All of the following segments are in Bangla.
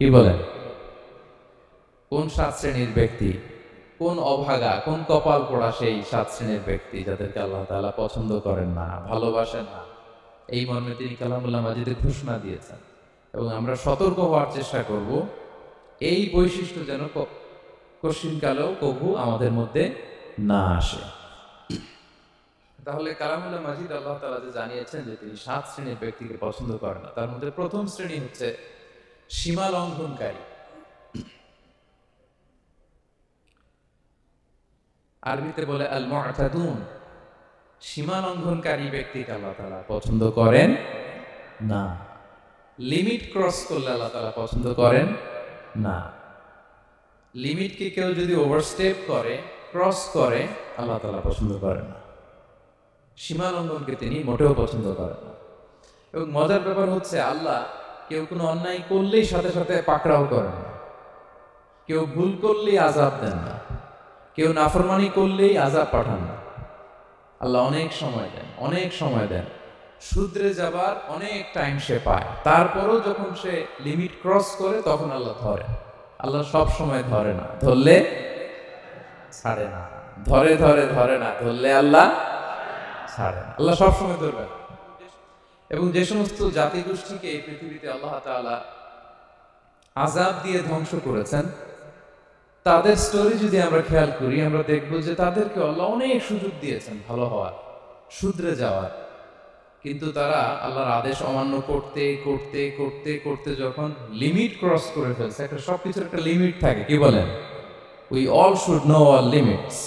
কি বলেন? কোন 7 শ্রেণীর ব্যক্তি, কোন অভাগা, কোন কপাল পোড়া সেই 7 শ্রেণীর ব্যক্তি যাদেরকে আল্লাহ তাআলা পছন্দ করেন না, ভালোবাসেন না। এই মর্মে তিনি কালামুল্লাহ মাজিদে ঘোষণা দিয়েছেন এবং আমরা সতর্ক হওয়ার চেষ্টা করব এই বৈশিষ্ট্য যেন কশিনকালেও কবু আমাদের মধ্যে না আসে। তাহলে কালামুল্লাহ মাজিদ আল্লাহ তাআলা যে জানিয়েছেন যে তিনি 7 শ্রেণীর ব্যক্তিকে পছন্দ করেন না, তার মধ্যে প্রথম শ্রেণী হচ্ছে সীমা লঙ্ঘনকারী। আরবিতে বলে আল মুআতাদুন। সীমা লঙ্ঘনকারী ব্যক্তিকে আল্লাহ তাআলা পছন্দ করেন না। লিমিট ক্রস করলে আল্লাহ তাআলা পছন্দ করেন না। লিমিটকে কেউ যদি ওভারস্টেপ করে, ক্রস করে, আল্লাহ তাআলা পছন্দ করেন না। সীমা লঙ্ঘনকে তিনি মোটেও পছন্দ করেন না। এবং মজার ব্যাপার হচ্ছে আল্লাহ কেউ কোনো অন্যায় করলেই সাথে সাথে পাকড়াও করেন না। কেউ ভুল করলেই আযাব দেন না। কেউ নাফরমানি করলেই আযাব পাঠান না। আল্লাহ অনেক সময় দেন, অনেক সময় দেন। শুধরে যাবার অনেক টাইম সে পায়, তারপরও যখন সে লিমিট ক্রস করে তখন আল্লাহ ধরে। আল্লাহ সব সময় ধরে না, ধরলে ছাড়ে না। ধরে ধরে ধরে না, ধরলে আল্লাহ ছাড়ে না। আল্লাহ সব সময় ধরবেন। এবং যে সমস্ত জাতিগোষ্ঠীকে এই পৃথিবীতে আল্লাহ তাআলা আযাব দিয়ে ধ্বংস করেছেন, তাদের স্টোরি যদি আমরা খেয়াল করি, আমরা দেখব যে তাদেরকে আল্লাহ অনেক সুযোগ দিয়েছেন ভালো হওয়ার, শুধরে যাওয়ার। কিন্তু তারা আল্লাহর আদেশ অমান্য করতে করতে করতে করতে যখন লিমিট ক্রস করে ফেলছে, একটা সবকিছুর একটা লিমিট থাকে, কি বলেন? We all should know our limits.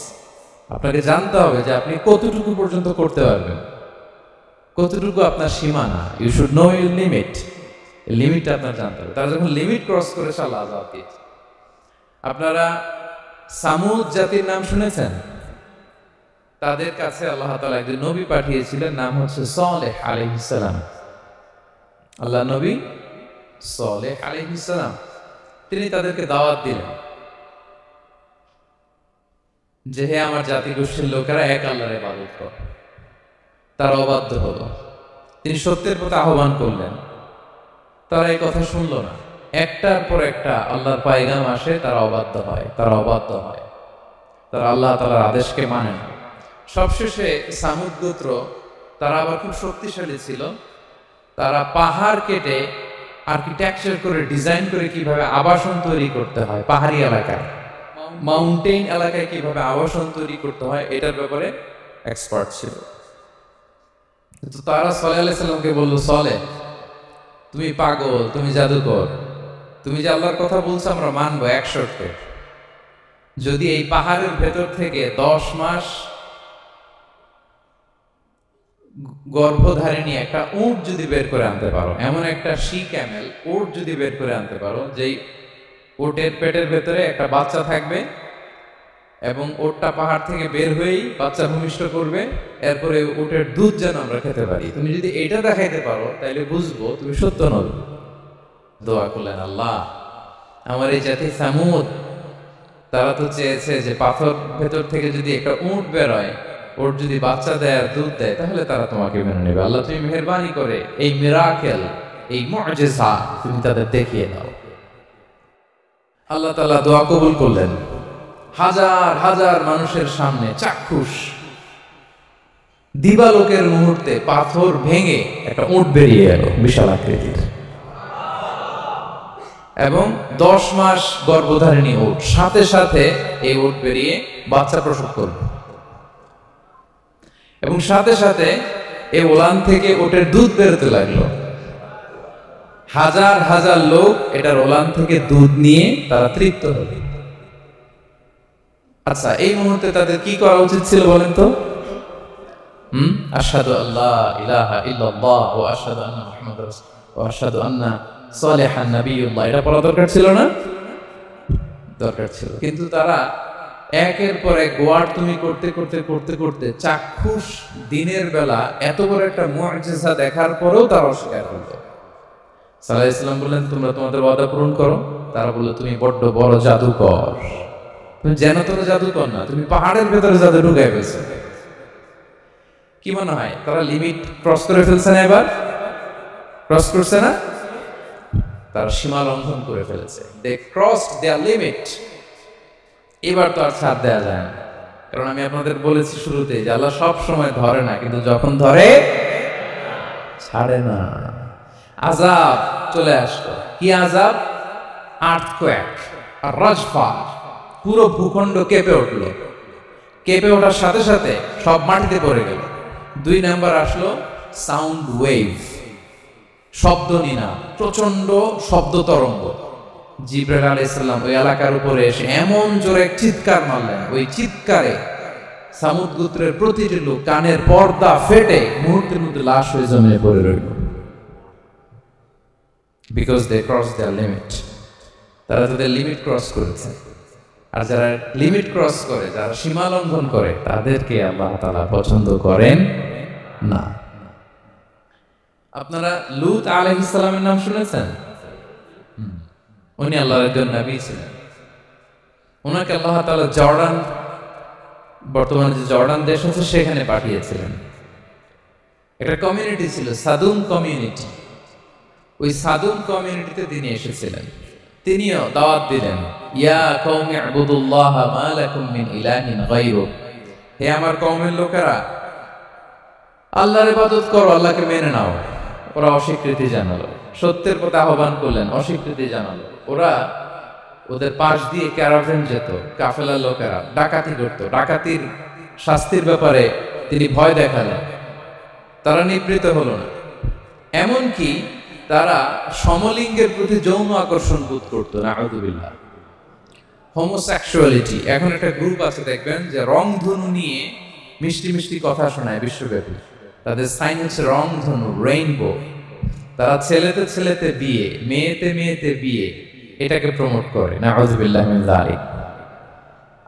আপনাকে জানতে হবে যে আপনি কতটুকু পর্যন্ত করতে পারবেন, কতটুকু আপনার সীমানা। You should know your limit. লিমিটটা আপনার জানতে হবে। তারা যখন লিমিট ক্রস করেছে আল্লাহ আযাব দিয়েছে। আপনারা সামুদ জাতির নাম শুনেছেন? তাদের কাছে আল্লাহ তাআলা একজন নবী পাঠিয়েছিলেন, নাম হচ্ছে সালেহ আলাইহিস সালাম। আল্লাহ নবী সালেহ আলাইহিস সালাম, তিনি তাদেরকে দাওয়াত দিলেন যে হে আমার জাতিগোষ্ঠীর লোকেরা, এক আল্লাহর ইবাদত করো। তারা অবাধ্য হলো। তিনি সত্যের প্রতি আহ্বান করলেন, তারা এই কথা শুনলো না। একটার পর একটা আল্লাহর পায়গাম আসে, তারা অবাধ্য হয়, তারা অবাধ্য হয়, তারা আল্লাহ তাআলার আদেশকে মানে না। সবশেষে সামুদ গোত্র, তারা আবার খুব শক্তিশালী ছিল। তারা পাহাড় কেটে আর্কিটেকচার করে, ডিজাইন করে কিভাবে আবাসন তৈরি করতে হয়, পাহাড়ি এলাকায়, মাউন্টেন এলাকায় কিভাবে আবাসন তৈরি করতে হয়, এটার ব্যাপারে এক্সপার্ট ছিল। তো তারা সালেহ আলাইহিস সালামকে বলল, সালেহ তুমি পাগল, তুমি জাদুকর, তুমি যে আল্লাহর কথা বলছো আমরা মানবো 1 শর্তে। যদি এই পাহাড়ের ভেতর থেকে 10 মাস গর্ভধারিণী একটা উট যদি বের করে আনতে পারো, এমন একটা শি ক্যামেল উট যদি বের করে আনতে পারো, যেই উটের পেটের ভেতরে একটা বাচ্চা থাকবে এবং উটটা পাহাড় থেকে বের হয়েই বাচ্চা ভূমিষ্ঠ করবে, এরপরে উটের দুধ যেন আমরা খেতে পারি, তুমি যদি এটা দেখাইতে পারো তাহলে বুঝবো তুমি সত্য নবী। দোয়া করলেন, আল্লাহ আমার এই জাতি সামুদ, তারা তো চেয়েছে যে পাথর ভেতর থেকে যদি একটা উট বের হয়, ওর যদি বাচ্চা দেয় আর দুধ দেয়, তাহলে তারা তোমাকে মেনে নেবে। আল্লাহ তুমি মেহেরবানি করে এই মিরাকেল, এই মুআজিজা তুমি তাদের দেখিয়ে দাও। আল্লাহ তাআলা দোয়া কবুল করলেন। হাজার হাজার মানুষের সামনে চাক্ষুষ দিবালোকের মুহূর্তে পাথর ভেঙে একটা উট বেরিয়ে এলো বিশাল আকৃতির, এবং 10 মাস গর্ভধারিণী উট, সাথে সাথে এই উট বেরিয়ে বাচ্চা প্রসব করবে, এবং সাথে সাথে এই ওলান থেকে উটের দুধ বেরোতে লাগলো। হাজার হাজার লোক এটার ওলান থেকে দুধ নিয়ে তারা তৃপ্ত হলো। আচ্ছা, এই মুহূর্তে তাদের কি করা উচিত ছিল বলেন তো? আশহাদু আল্লা ইলাহা ইল্লাল্লাহ ওয়া আশহাদু আন্না মুহাম্মাদার রাসূলুল্লাহ ওয়া আশহাদু আন্না সালিহান নাবিয়ুল্লাহ, এটা পড়া দরকার ছিল না? দরকার ছিল। কিন্তু তারা একের পর এক গোয়ার তুমি করতে করতে করতে করতে চাক্ষুষ দিনের বেলা এত বড় একটা মুআজিজা দেখার পরেও তারা অস্বীকার করলো। সাল্লাল্লাহু আলাইহি ওয়াসাল্লাম বললেন, তোমরা তোমাদের ওয়াদা পূরণ করো। তারা বলল, তুমি বড্ড বড় জাদুকর, তুমি যেন তোর জাদুকর না, তুমি পাহাড়ের ভেতরে জাদু ঢুকাই ফেলছো। কি মনে হয় তারা লিমিট ক্রস করে ফেলছে না? এবার ক্রস করছে না? তারা সীমা লঙ্ঘন করে ফেলেছে, দে ক্রসড দেয়ার লিমিট। এবার তো আর ছাড় দেওয়া যায় না, কারণ আমি আপনাদের বলেছি শুরুতে যে আল্লাহ সব সময় ধরে না, কিন্তু যখন ধরে ছাড়ে না। আযাব চলে আসলো। কি আযাব? আর্থকোয়েক আর রাজফা, পুরো ভূখণ্ড কেঁপে উঠলো। কেঁপে ওঠার সাথে সাথে সব মাটিতে পড়ে গেল। 2 নাম্বার আসলো সাউন্ড ওয়েভ, শব্দ নিনা, প্রচন্ড শব্দ তরঙ্গ। জিবরাইল আলাইহিস সালাম ওই এলাকার উপরে এসে এমন জোরে চিৎকার মারলেন, ওই চিৎকারে সামুদ গোত্রের প্রতিটি লোক কানের পর্দা ফেটে মুহূর্তের মধ্যে লাশ হয়ে জমিয়ে পড়ে রইল। Because they cross their limit, তারা তাদের লিমিট ক্রস করেছে। আর যারা লিমিট ক্রস করে, যারা সীমা লঙ্ঘন করে, তাদেরকে আল্লাহ তাআলা পছন্দ করেন না। আপনারা লূত আলাইহিস সালামের নাম শুনেছেন? উনি আল্লাহর একজন নবী ছিলেন। ওনাকে আল্লাহ তাআলা জর্ডান, বর্তমানে যে জর্ডান দেশ আছে সেখানে পাঠিয়েছিলেন। একটা কমিউনিটি ছিল সাদুম কমিউনিটি। ওই সাদুম কমিউনিটিতে তিনি এসেছিলেন। তিনিও দাওয়াত দিলেন, ইয়া কওমি ইবুদুল্লাহ মা লাকুম মিন ইলাহিন গায়রু, হে আমার কওমের লোকেরা, আল্লাহর ইবাদত করো, আল্লাহকে মেনে নাও। ওরা অস্বীকৃতি জানালো। সত্যের পথে আহ্বান করলেন, অস্বীকৃতি জানালো। ওরা, ওদের পাশ দিয়ে ক্যারাভেন যেত, কাফেলার লোকেরা ডাকাতি করত। ডাকাতির শাস্তির ব্যাপারে তিনি ভয় দেখালেন, তারা নিবৃত হলো না। এমনকি তারা সমলিঙ্গের প্রতি যৌন আকর্ষণ বোধ করতো। নাউযুবিল্লাহ। হোমোসেক্সুয়ালিটি, এখন একটা গ্রুপ আছে দেখবেন যে রংধনু নিয়ে মিষ্টি মিষ্টি কথা শোনায় বিশ্বব্যাপী। তাদের সাইন হচ্ছে রংধনু, রেইনবো। তারা ছেলেতে ছেলেতে বিয়ে, মেয়েতে মেয়েতে বিয়ে, এটাকে প্রমোট করে। নাউযুবিল্লাহ মিন যালিক।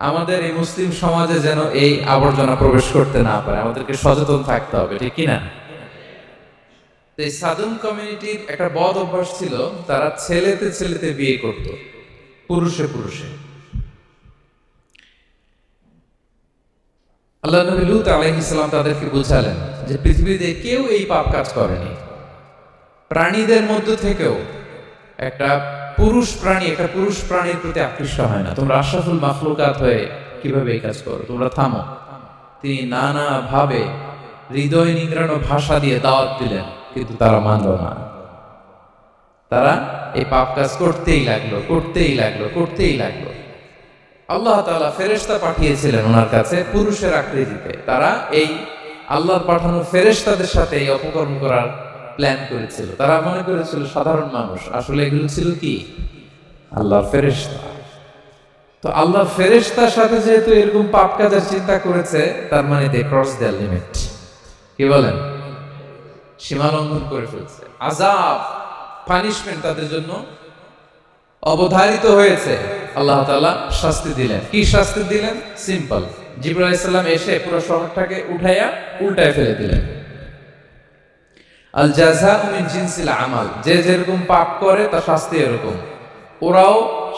আমাদের এই মুসলিম সমাজে যেন এই আবর্জনা প্রবেশ করতে না পারে, আমাদেরকে সচেতন থাকতে হবে, ঠিক কিনা? এই সাদুম কমিউনিটির একটা বদ অভ্যাস ছিল, তারা ছেলেতে ছেলেতে বিয়ে করত, পুরুষে পুরুষে। আল্লাহ নবী লূত আলাইহিস সালাম তাদেরকে বুঝালেন যে পৃথিবীতে কেউ এই পাপ কাজ করেনি। প্রাণীদের মধ্য থেকেও একটা পুরুষ প্রাণীর প্রতি আকৃষ্ট হয় না। তোমরা আশরাফুল মাখলুকাত হয়ে কিভাবে এই কাজ করো? তোমরা থামো। তিনি নানা ভাবে হৃদয় নিংড়ানো ভাষা দিয়ে দাওয়াত দিলেন, কিন্তু তারা মানল না। তারা এই পাপ কাজ করতেই লাগলো। আল্লাহ তাআলা ফেরেশতা পাঠিয়েছিলেন ওনার কাছে পুরুষের আকৃতিতে। তারা এই আল্লাহর পাঠানো ফেরেশতাদের সাথে এই অপকর্ম করার প্ল্যান করেছিল। তারা মনে করেছিল সাধারণ মানুষ, আসলে এগুলো ছিল কি? আল্লাহর ফেরেশতা। তো আল্লাহর ফেরেশতার সাথে যেহেতু এরকম পাপ কাজের চিন্তা করেছে, তার মানে দে ক্রস দেয়ার লিমিট। কি বলেন? সীমা লঙ্ঘন করে ফেলছে। আযাব, পানিশমেন্ট তাদের জন্য অবধারিত হয়েছে। আল্লাহ তাআলা শাস্তি দিলেন। কি শাস্তি দিলেন? সিম্পল। জিবরাইল আলাইহিস সালাম এসে পুরো শহরটাকে উঠাইয়া উল্টায় ফেলে দিলেন। আল জাযাউ মিন জিনসিল আমাল, যে যেরকম পাপ করে তার শাস্তি এরকম। ওরাও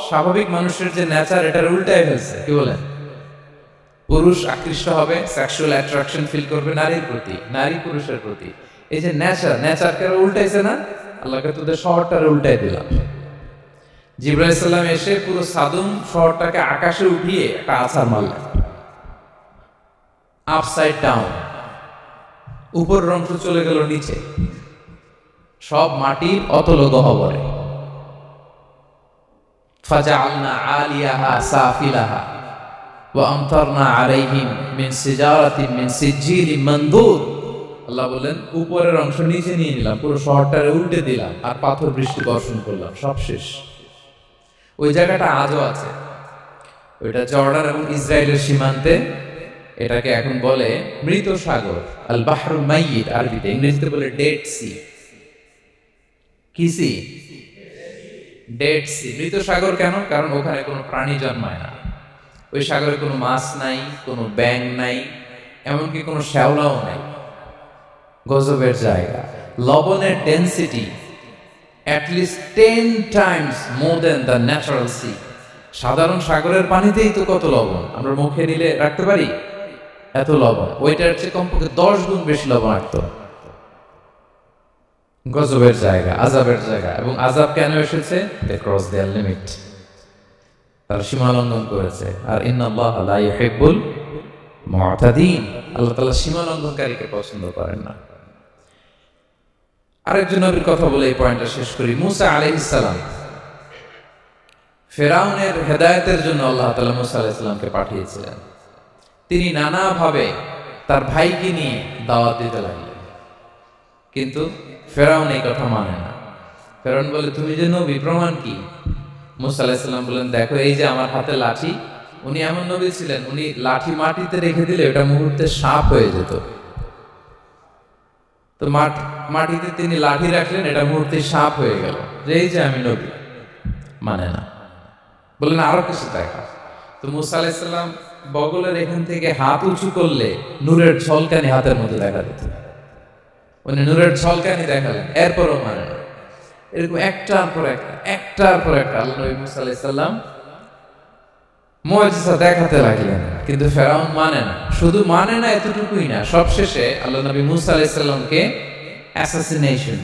স্বাভাবিক মানুষের যে নেচার, এটার উল্টায় ফেলছে। কি বলেন? পুরুষ আকৃষ্ট হবে, সেক্সুয়াল অ্যাট্রাকশন ফিল করবে নারীর প্রতি, নারী পুরুষের প্রতি। এই যে নেচারকে উল্টাইছে না, আল্লাহকে তোদের শহরটারে উল্টাই দিলাম। জিবরাইল আলাইহিস সালাম এসে পুরো সাদুম শহরটাকে আকাশে উঠিয়ে একটা আছাড় মারলেন, আপসাইড ডাউন। উপরের অংশ চলে গেল নিচে, সব মাটির অতল গহ্বরে। ফাজআলনা আলিয়াহা সাফিলাহা ওয়া আমতারনা আলাইহিম মিন সিজারাতিন মিন সিজিলিন মানদুদ। আল্লাহ বলেন, উপরের অংশ নিচে নিয়ে নিলাম, পুরো শহরটারে উল্টে দিলাম, আর পাথর বৃষ্টি বর্ষণ করলাম, সব শেষ। ওই জায়গাটা আজও আছে, ওইটা জর্ডান এবং ইসরায়েলের সীমান্তে। এটাকে এখন বলে মৃত সাগর, আল বাহরুল মাইয়িত আরবিতে, ইংরেজিতে বলে ডেড সি। কি সি? Dead sea. মৃত সাগর কেন? কারণ ওখানে কোনো প্রাণী জন্মায় না। ওই সাগরে কোনো মাছ নাই, কোনো ব্যাঙ নাই, এমনকি কোনো শ্যাওলাও নাই। গজবের জায়গা। লবণের density at least 10 times more than the natural sea. সাধারণ সাগরের পানিতেই তো কত লবণ, আমরা মুখে নিলে রাখতে পারি এত লবণ। ওইটার চেয়ে কমপক্ষে 10 গুণ বেশি লবণাক্ত। গজবের জায়গা, আযাবের জায়গা। এবং আযাব কেন এসেছে? দে ক্রস দেয়ার লিমিট, তারা সীমা লঙ্ঘন করেছে। আর ইন্নাল্লাহা লা ইউহিব্বুল মু'তাদিন, আল্লাহ তাআলা সীমা লঙ্ঘনকারীকে পছন্দ করেন না। আরেকজন নবীর কথা বলে এই পয়েন্টটা শেষ করি। মুসা আলাইহিস সালাম, ফেরাউনের হেদায়েতের জন্য আল্লাহ তাআলা মুসা আলাইহিস সালামকে পাঠিয়েছিলেন। তিনি নানাভাবে তার ভাইকে নিয়ে দাওয়াত দিতে লাগলেন, কিন্তু ফেরাউন এই কথা মানে না। ফেরাউন বলে, তুমি যে নবী, প্রমাণ কি? মুসা আলাইহিস সালাম বললেন, দেখো এই যে আমার হাতে লাঠি। উনি এমন নবী ছিলেন, উনি লাঠি মাটিতে রেখে দিলে ওটা মুহূর্তে সাপ হয়ে যেত। তো মাটিতে তিনি লাঠি রাখলেন, এটা মুহূর্তে সাপ হয়ে গেল, যে এই যে আমি নবী। মানে না, বললেন আরো কিছু দেখা। তো মুসা আলাইহিস সালাম বগলের এখান থেকে হাত উঁচু করলে নূরের ঝলকানি হাতের মধ্যে দেখা যেত। উনি নূরের ঝলকানি দেখালেন, এরপরও মানে না। এরকম একটার পর একটা আল্লাহ নবী মুসা আলাইহিস সালাম মুআজিজা দেখাতে লাগলেন, কিন্তু ফেরাউন মানে না। শুধু মানে না এতটুকুই না, সবশেষে আল্লাহ নবী মুসা আলাইহিস সালামকে অ্যাসাসিনেশন,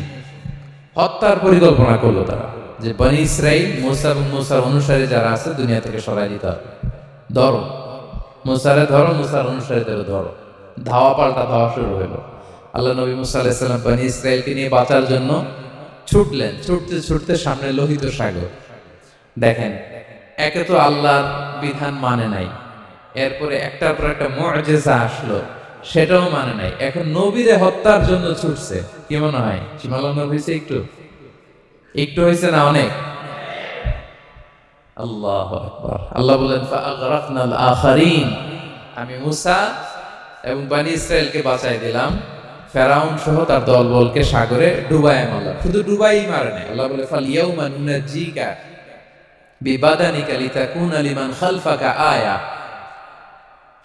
হত্যার পরিকল্পনা করলো তারা, যে বনি ইসরাইল, মুসা এবং মুসার অনুসারী যারা আছে দুনিয়া থেকে সরাই দিতে হবে। ধরো মুসারে, ধরো মুসার অনুসারীদের ধরো। ধাওয়া পাল্টা ধাওয়া শুরু হলো। আল্লাহ নবী মুসা আলাইহিস সালাম বনি ইসরাইলকে নিয়ে বাঁচার জন্য ছুটলেন। ছুটতে ছুটতে সামনে লোহিত সাগর। দেখেন, একে তো আল্লাহর বিধান মানে নাই, এরপরে একটার পর একটা মুআজিজা আসলো, সেটাও মানে নাই। এখন নবীরে হত্যার জন্য ছুটছে। কি মনে হয় সীমা লঙ্ঘন হয়েছে? একটু হয়েছে না অনেক? আল্লাহু আকবার। আল্লাহ বলেন, ফাআগরাকনাল আখারিন, আমি মুসা এবং বনি ইসরাইলকে বাঁচাই দিলাম, ফেরাউন সহ তার দলবলকে সাগরে ডুবায় মারলাম। শুধু ডুবাই মারে নাই, আল্লাহ বলে, ফালইয়াউমা নুনাজ্জিকা বিবাদানিকা লিতাকুনা লিমান খালফাকা আয়া।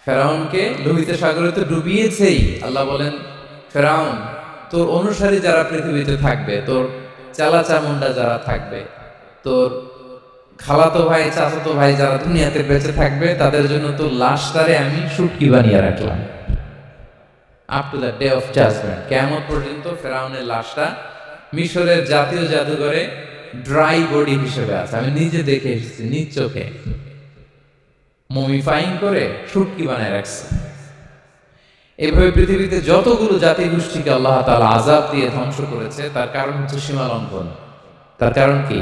ফেরাউনকে লোহিত সাগরে তো ডুবিয়েছেই। আল্লাহ বলেন, ফেরাউন, তোর অনুসারী যারা পৃথিবীতে থাকবে, তোর চালাচামুন্ডা যারা থাকবে, তোর খালাতো ভাই, চাচাতো ভাই যারা দুনিয়াতে বেঁচে থাকবে, তাদের জন্য তোর লাশটারে আমি শুটকি বানিয়ে রাখলাম। Up to the day of judgement, কিয়ামত পর্যন্ত ফেরাউনের লাশটা মিশরের জাতীয় জাদুঘরে ড্রাই বডি হিসেবে আছে। আমি নিজে দেখে এসেছি, নিজ চোখে মমিফাইং করে শুটকি বানায় রাখছে। এভাবে পৃথিবীতে যতগুলো জাতি গোষ্ঠীকে আল্লাহ তাআলা আযাব দিয়ে ধ্বংস করেছে, তার কারণ হচ্ছে সীমা লঙ্ঘন। তার কারণ কি?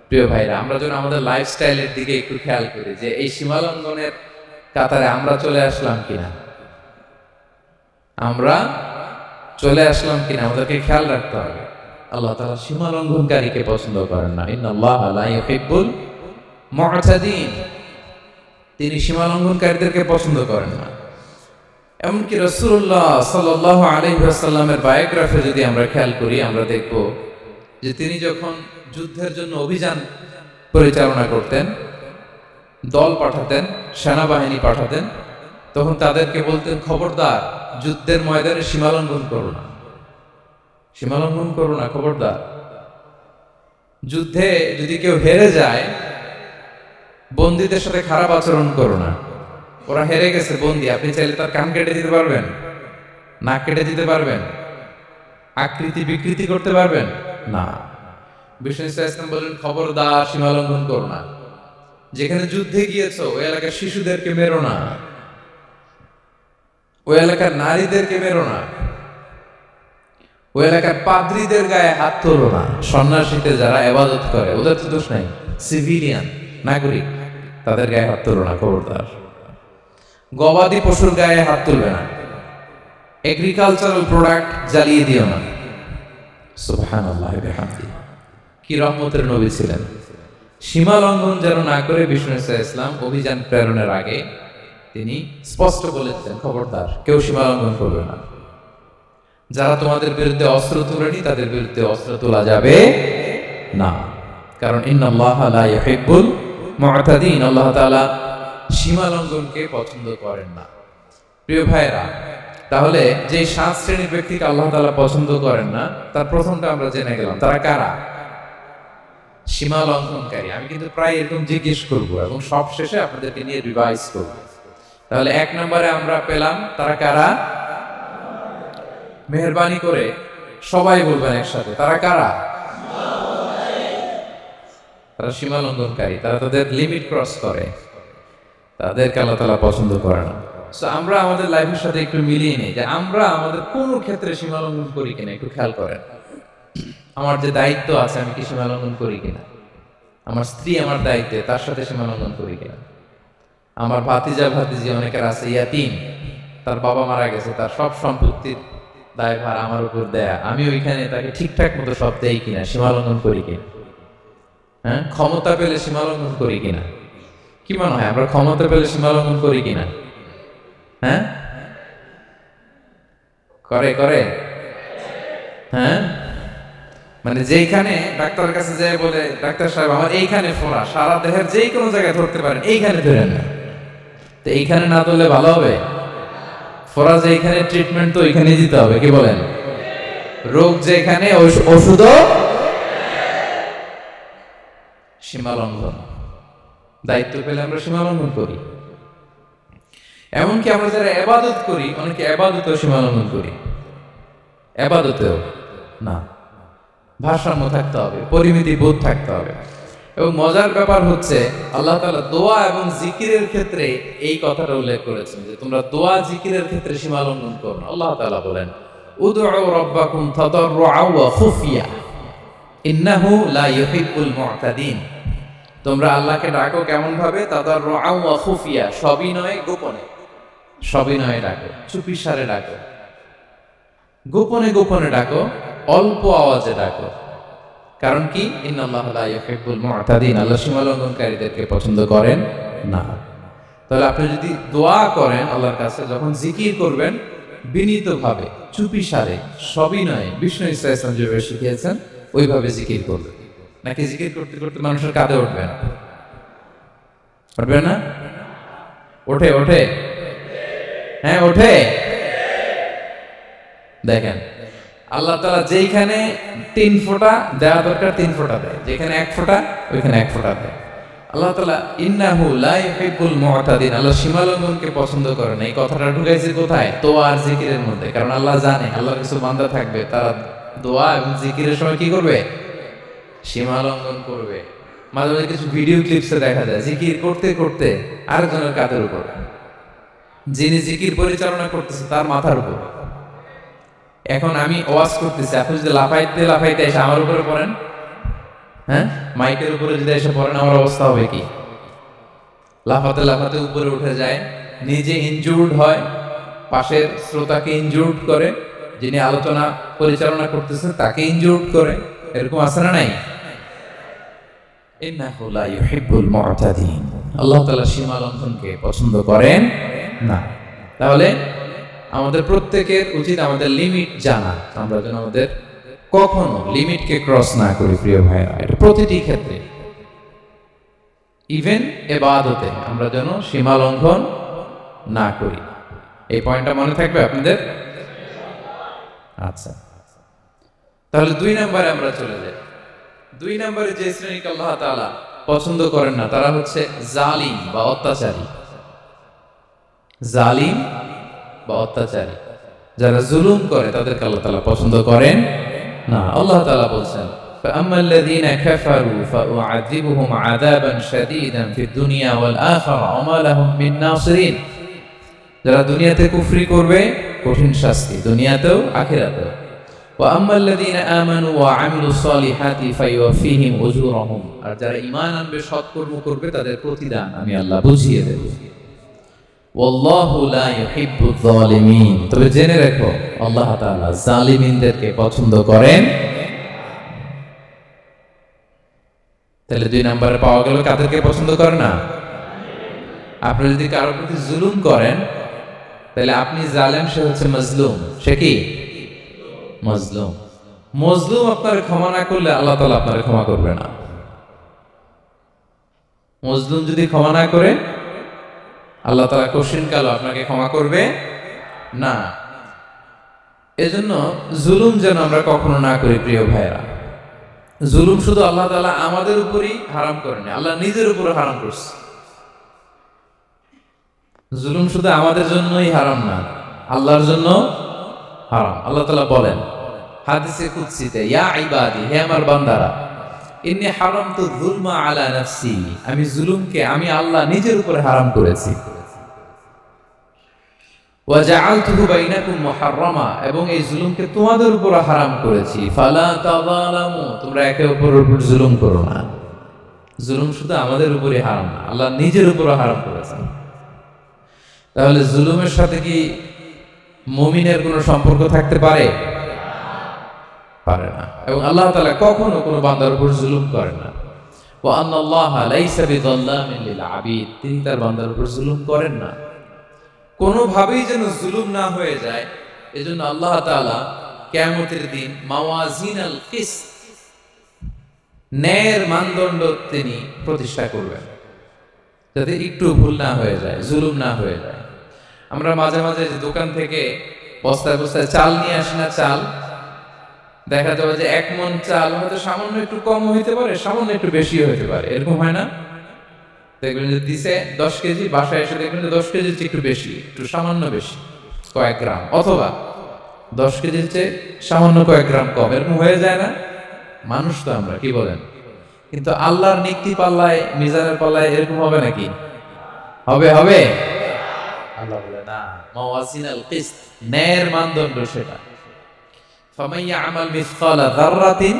প্রিয় ভাইরা, আমরা যেন আমাদের লাইফস্টাইলের দিকে একটু খেয়াল করি, যে এই সীমা লঙ্ঘনের কাতারে আমরা চলে আসলাম কিনা, আমাদেরকে খেয়াল রাখতে হবে। আল্লাহ তাআলা সীমা লঙ্ঘনকারীকে পছন্দ করেন না। ইন্নাল্লাহা লা ইউহিব্বুল মু'তাদিন, তিনি সীমা লঙ্ঘনকারীদেরকে পছন্দ করেন না। এমনকি রাসূলুল্লাহ সাল্লাল্লাহু আলাইহি ওয়াসাল্লামের বায়োগ্রাফি যদি আমরা খেয়াল করি, আমরা দেখব যে তিনি যখন যুদ্ধের জন্য অভিযান পরিচালনা করতেন, দল পাঠাতেন, সেনাবাহিনী পাঠাতেন, তখন তাদেরকে বলতেন, খবরদার যুদ্ধের ময়দানে সীমা লঙ্ঘন করো না, খবরদার। যুদ্ধে যদি কেউ হেরে যায়, বন্দীদের সাথে খারাপ আচরণ করো না। ওরা হেরে গেছে বন্দী, আপনি চাইলে তার কান কেটে দিতে পারবেন, নাক কেটে দিতে পারবেন, আকৃতি বিকৃতি করতে পারবেন না। বিষ্ণু ইসলাম বলেন, খবরদার সীমা লঙ্ঘন করো না। যেখানে যুদ্ধে গিয়েছো ওই এলাকার শিশুদেরকে মেরো না, ওই এলাকার নারীদেরকে মেরো না, ওই এলাকার পাদ্রীদের গায়ে হাত তোলো না। সন্ন্যাসীতে যারা ইবাদত করে, ওদের তো দোষ নাই, সিভিলিয়ান নাগরিক, তাদের গায়ে হাত তোলো না, খবরদার। গবাদি পশুর গায়ে হাত তুলবে না, এগ্রিকালচারাল প্রোডাক্ট জ্বালিয়ে দিও না। সুবহানাল্লাহ ওয়া বিহামদিহি, কি রহমতের নবী ছিলেন। সীমা লঙ্ঘন যেন না করে বিষ্ণু ইসলাম অভিযান প্রেরণের আগে তিনি স্পষ্ট বলেছেন, খবরদার কেউ সীমা লঙ্ঘন করবে না। যারা তোমাদের বিরুদ্ধে অস্ত্র তোলেনি, তাদের বিরুদ্ধে অস্ত্র তোলা যাবে না, কারণ ইন্নাল্লাহা লা ইউহিব্বুল মু'তাদিন, আল্লাহ তাআলা সীমা লঙ্ঘনকে পছন্দ করেন না। প্রিয় ভাইরা, তাহলে যে 7 শ্রেণীর ব্যক্তিকে আল্লাহ তাআলা পছন্দ করেন না, তার প্রথমটা আমরা জেনে গেলাম। তারা কারা? সীমা লঙ্ঘনকারী। আমি কিন্তু প্রায় এরকম জিজ্ঞেস করব এবং সব শেষে আপনাদেরকে নিয়ে রিভাইজ করব। তাহলে 1 নম্বরে আমরা পেলাম তারা কারা? মেহেরবানি করে সবাই বলবেন একসাথে, তারা কারা? তারা সীমা লঙ্ঘনকারী, তারা তাদের লিমিট ক্রস করে, তাদেরকে আল্লাহ তাআলা পছন্দ করে না। সো আমরা আমাদের লাইফের সাথে একটু মিলিয়ে নিই যে আমরা আমাদের কোন ক্ষেত্রে সীমা লঙ্ঘন করি কিনা একটু খেয়াল করেন। আমার যে দায়িত্ব আছে আমি কি সীমা লঙ্ঘন করি কিনা? আমার স্ত্রী আমার দায়িত্বে, তার সাথে সীমা লঙ্ঘন করি কিনা? আমার ভাতিজা ভাতিজি অনেকের আছে ইয়াতিম, তার বাবা মারা গেছে, তার সব সম্পত্তির দায়ভার আমার উপর দেয়া, আমি ওইখানে তাকে ঠিকঠাক মতো সব দেই কিনা, সীমা লঙ্ঘন করি কিনা? হ্যাঁ, ক্ষমতা পেলে সীমা লঙ্ঘন করি কিনা? কি মনে হয় আমরা ক্ষমতা পেলে সীমা লঙ্ঘন করি কিনা? হ্যাঁ, করে করে। হ্যাঁ, মানে যেখানে ডাক্তারের কাছে যায় বলে ডাক্তার সাহেব আমার এইখানে ফোড়া, সারা দেহের যেই কোনো জায়গায় ধরতে পারেন, এইখানে ধরেন না, তো এইখানে না ধরলে ভালো হবে? ফোড়া যেখানে ট্রিটমেন্ট তো ওইখানে দিতে হবে, কি বলেন? রোগ যেখানে ওষুধও সীমা লঙ্ঘন। দায়িত্ব পেলে আমরা সীমা লঙ্ঘন করি। এমনকি আমরা যারা ইবাদত করি, অনেকে ইবাদতেও সীমা লঙ্ঘন করি, ইবাদতেও না। ভারসাম্য থাকতে হবে, পরিমিতি বোধ থাকতে হবে। এবং মজার ব্যাপার হচ্ছে আল্লাহ তাআলা দোয়া এবং জিকিরের ক্ষেত্রে এই কথাটা উল্লেখ করেছেন যে তোমরা দোয়া জিকিরের ক্ষেত্রে সীমা লঙ্ঘন করো না। আল্লাহ তাআলা বলেন উদউ রাব্বাকুম তাদাররুআ ওয়া খুফিয়া ইন্নাহু লা ইউহিব্বুল মু'তাদিন। তোমরা আল্লাহকে ডাকো কেমন ভাবে? তাদাররুআ ওয়া খুফিয়া, সবিনয়ে গোপনে। সবিনয়ে ডাকো, চুপিসারে ডাকো, গোপনে গোপনে ডাকো, অল্প আওয়াজে ডাকো। কারণ কি? ইন্নাল্লাহা লা ইউহিব্বুল মু'তাদিন, আল্লাহ সীমা লঙ্ঘনকারীদেরকে পছন্দ করেন না। তাহলে আপনি যদি দোয়া করেন আল্লাহর কাছে, যখন জিকির করবেন বিনীতভাবে, চুপিসারে, সবিনয়ে, বিষ্ণু ইসা ইসলাম যেভাবে শিখিয়েছেন ওইভাবে জিকির করবেন। নাকি জিকির করতে করতে মানুষের কাঁধে উঠবেন? উঠবেন না? ওঠে ওঠে, হ্যাঁ ওঠে। দেখেন আল্লাহ তাআলা যেইখানে 3 ফোঁটা দেওয়া দরকার 3 ফোঁটা দেয়, যেখানে 1 ফোঁটা ওইখানে 1 ফোঁটা দেয়। আল্লাহ তাআলা ইন্নাহু লা ইউহিব্বুল মু'তাদিন, আল্লাহ সীমা লঙ্ঘনকে পছন্দ করে না। এই কথাটা ঢুকাইছে কোথায়? দোয়া আর জিকিরের মধ্যে। কারণ আল্লাহ জানে আল্লাহর কিছু বান্দা থাকবে, তারা দোয়া এবং জিকিরের সময় কি করবে? সীমা লঙ্ঘন করবে। মাঝে মাঝে কিছু ভিডিও ক্লিপসে দেখা যায় জিকির করতে করতে আরেকজনের কাঁধের উপর, যিনি জিকির পরিচালনা করতেছে তার মাথার উপর। এখন আমি ওয়াজ করতেছি, আপনি যদি লাফাইতে লাফাইতে এসে আমার উপরে পড়েন, হ্যাঁ, মাইকের উপরে যদি এসে পড়েন, আমার অবস্থা হবে কি? লাফাতে লাফাতে উপরে উঠে যায়, নিজে ইনজুর্ড হয়, পাশের শ্রোতাকে ইনজুর্ড করে, যিনি আলোচনা পরিচালনা করতেছেন তাকে ইনজুর্ড করে। এরকম আছে না নাই? ইন্নাহু লা ইউহিব্বুল মু'তাদিন, আল্লাহ তাআলা সীমা লঙ্ঘনকে পছন্দ করেন না। তাহলে আমাদের প্রত্যেকের উচিত আমাদের লিমিট জানা, আমরা যেন আমাদের কখনো লিমিটকে ক্রস না করি। প্রিয় ভাইরা, এটা প্রতিটি ক্ষেত্রে, ইভেন ইবাদতে আমরা যেন সীমা লঙ্ঘন না করি। এই পয়েন্টটা মনে থাকবে আপনাদের? আচ্ছা, তাহলে 2 নম্বরে আমরা চলে যাই। 2 নম্বরে যে শ্রেণীকে আল্লাহ তাআলা পছন্দ করেন না তারা হচ্ছে জালিম বা অত্যাচারী। জালিম বা অত্যাচারী, যারা জুলুম করে তাদেরকে আল্লাহ তাআলা পছন্দ করেন না। আল্লাহ তাআলা বলছেন فأما الذين كفروا فأعذبهم عذابا شديدا في الدنيا والآخرة وما لهم من ناصرين। যারা দুনিয়াতে কুফরি করবে কঠিন শাস্তি দুনিয়াতেও আখিরাতেও। وأما الذين آمنوا وعملوا الصالحات فيوفيهم أجورهم, আর যারা ঈমান আনবে সৎকর্ম করবে তাদের প্রতিদান আমি আল্লাহ বুঝিয়ে দেব। ওয়াল্লাহু লা ইউহিব্বুয যালিমিন, তবে জেনে রাখো আল্লাহ তাআলা জালিমিনদেরকে পছন্দ করেন। তাহলে 2 নম্বরে পাওয়া গেল কাদেরকে পছন্দ করে না? আপনি যদি কারোর প্রতি জুলুম করেন তাহলে আপনি জালেম, সে হচ্ছে মাজলুম। সে কি? মাজলুম। মাজলুম আপনার ক্ষমা না করলে আল্লাহ তাআলা আপনার ক্ষমা করবে না। মাজলুম যদি ক্ষমা না করে আল্লাহ তাআলা কঠিন কালো আপনাকে ক্ষমা করবে না। এজন্য জুলুম যেন আমরা কখনো না করি। প্রিয় ভাইরা, জুলুম শুধু আল্লাহ তাআলা আমাদের উপরই হারাম করেনি, আল্লাহ নিজের উপর হারাম করছে। জুলুম শুধু আমাদের জন্যই হারাম না, আল্লাহর জন্য হারাম। আল্লাহ তাআলা বলেন হাদিসে কুদসিতে, ইয়া ইবাদি, হে আমার বান্দারা, ইন্নী হারামতু যুলমা আলা নাফসি, আমি জুলুমকে আমি আল্লাহ নিজের উপরে হারাম করেছি। ওয়া জাআলতুহু বাইনাকুম মুহাররামা, এবং এই জুলুমকে তোমাদের উপর হারাম করেছি। ফালা তাযালামু, তোমরা একে অপরের উপর জুলুম করো না। জুলুম শুধু আমাদের উপরে হারাম না, আল্লাহ নিজের উপর হারাম করেছেন। তাহলে জুলুমের সাথে কি মুমিনের কোনো সম্পর্ক থাকতে পারে? পারে না। এবং আল্লাহ তাআলা কখনো কোনো বান্দার উপর জুলুম করেন না। ওয়া আন্নাল্লাহা লাইসা বিযাল্লামিন লিল আবিদ, তিনি তার বান্দার উপর জুলুম করেন না। কোনোভাবেই যেন জুলুম না হয়ে যায়, এজন্য আল্লাহ তাআলা কিয়ামতের দিন মাওয়াজিনাল কিসত, ন্যায়ের মানদণ্ড তিনি প্রতিষ্ঠা করবেন, যাতে একটু ভুল না হয়ে যায়, জুলুম না হয়ে যায়। আমরা মাঝে মাঝে দোকান থেকে বস্তায় বস্তায় চাল নিয়ে আসি না, চাল দেখা যাবে যে 1 মণ চাল হয়তো সামান্য একটু কম হইতে পারে, সামান্য একটু বেশি হইতে পারে, এরকম হয় না? দেখবেন যে দিছে 10 কেজি, বাসায় এসে দেখবেন যে 10 কেজির চেয়ে একটু বেশি, একটু সামান্য বেশি কয়েক গ্রাম, অথবা 10 কেজির চেয়ে সামান্য কয়েক গ্রাম কম, এরকম হয়ে যায় না? মানুষ তো আমরা, কি বলেন? কিন্তু আল্লাহর নিক্তি পাল্লায়, মিজানের পাল্লায় এরকম হবে নাকি? হবে? হবে? আল্লাহ বলে না, মাওয়াজিনাল কিসত, ন্যায়ের মানদণ্ড সেটা। ফামান ইয়ামাল মিসকালা যাররাতিন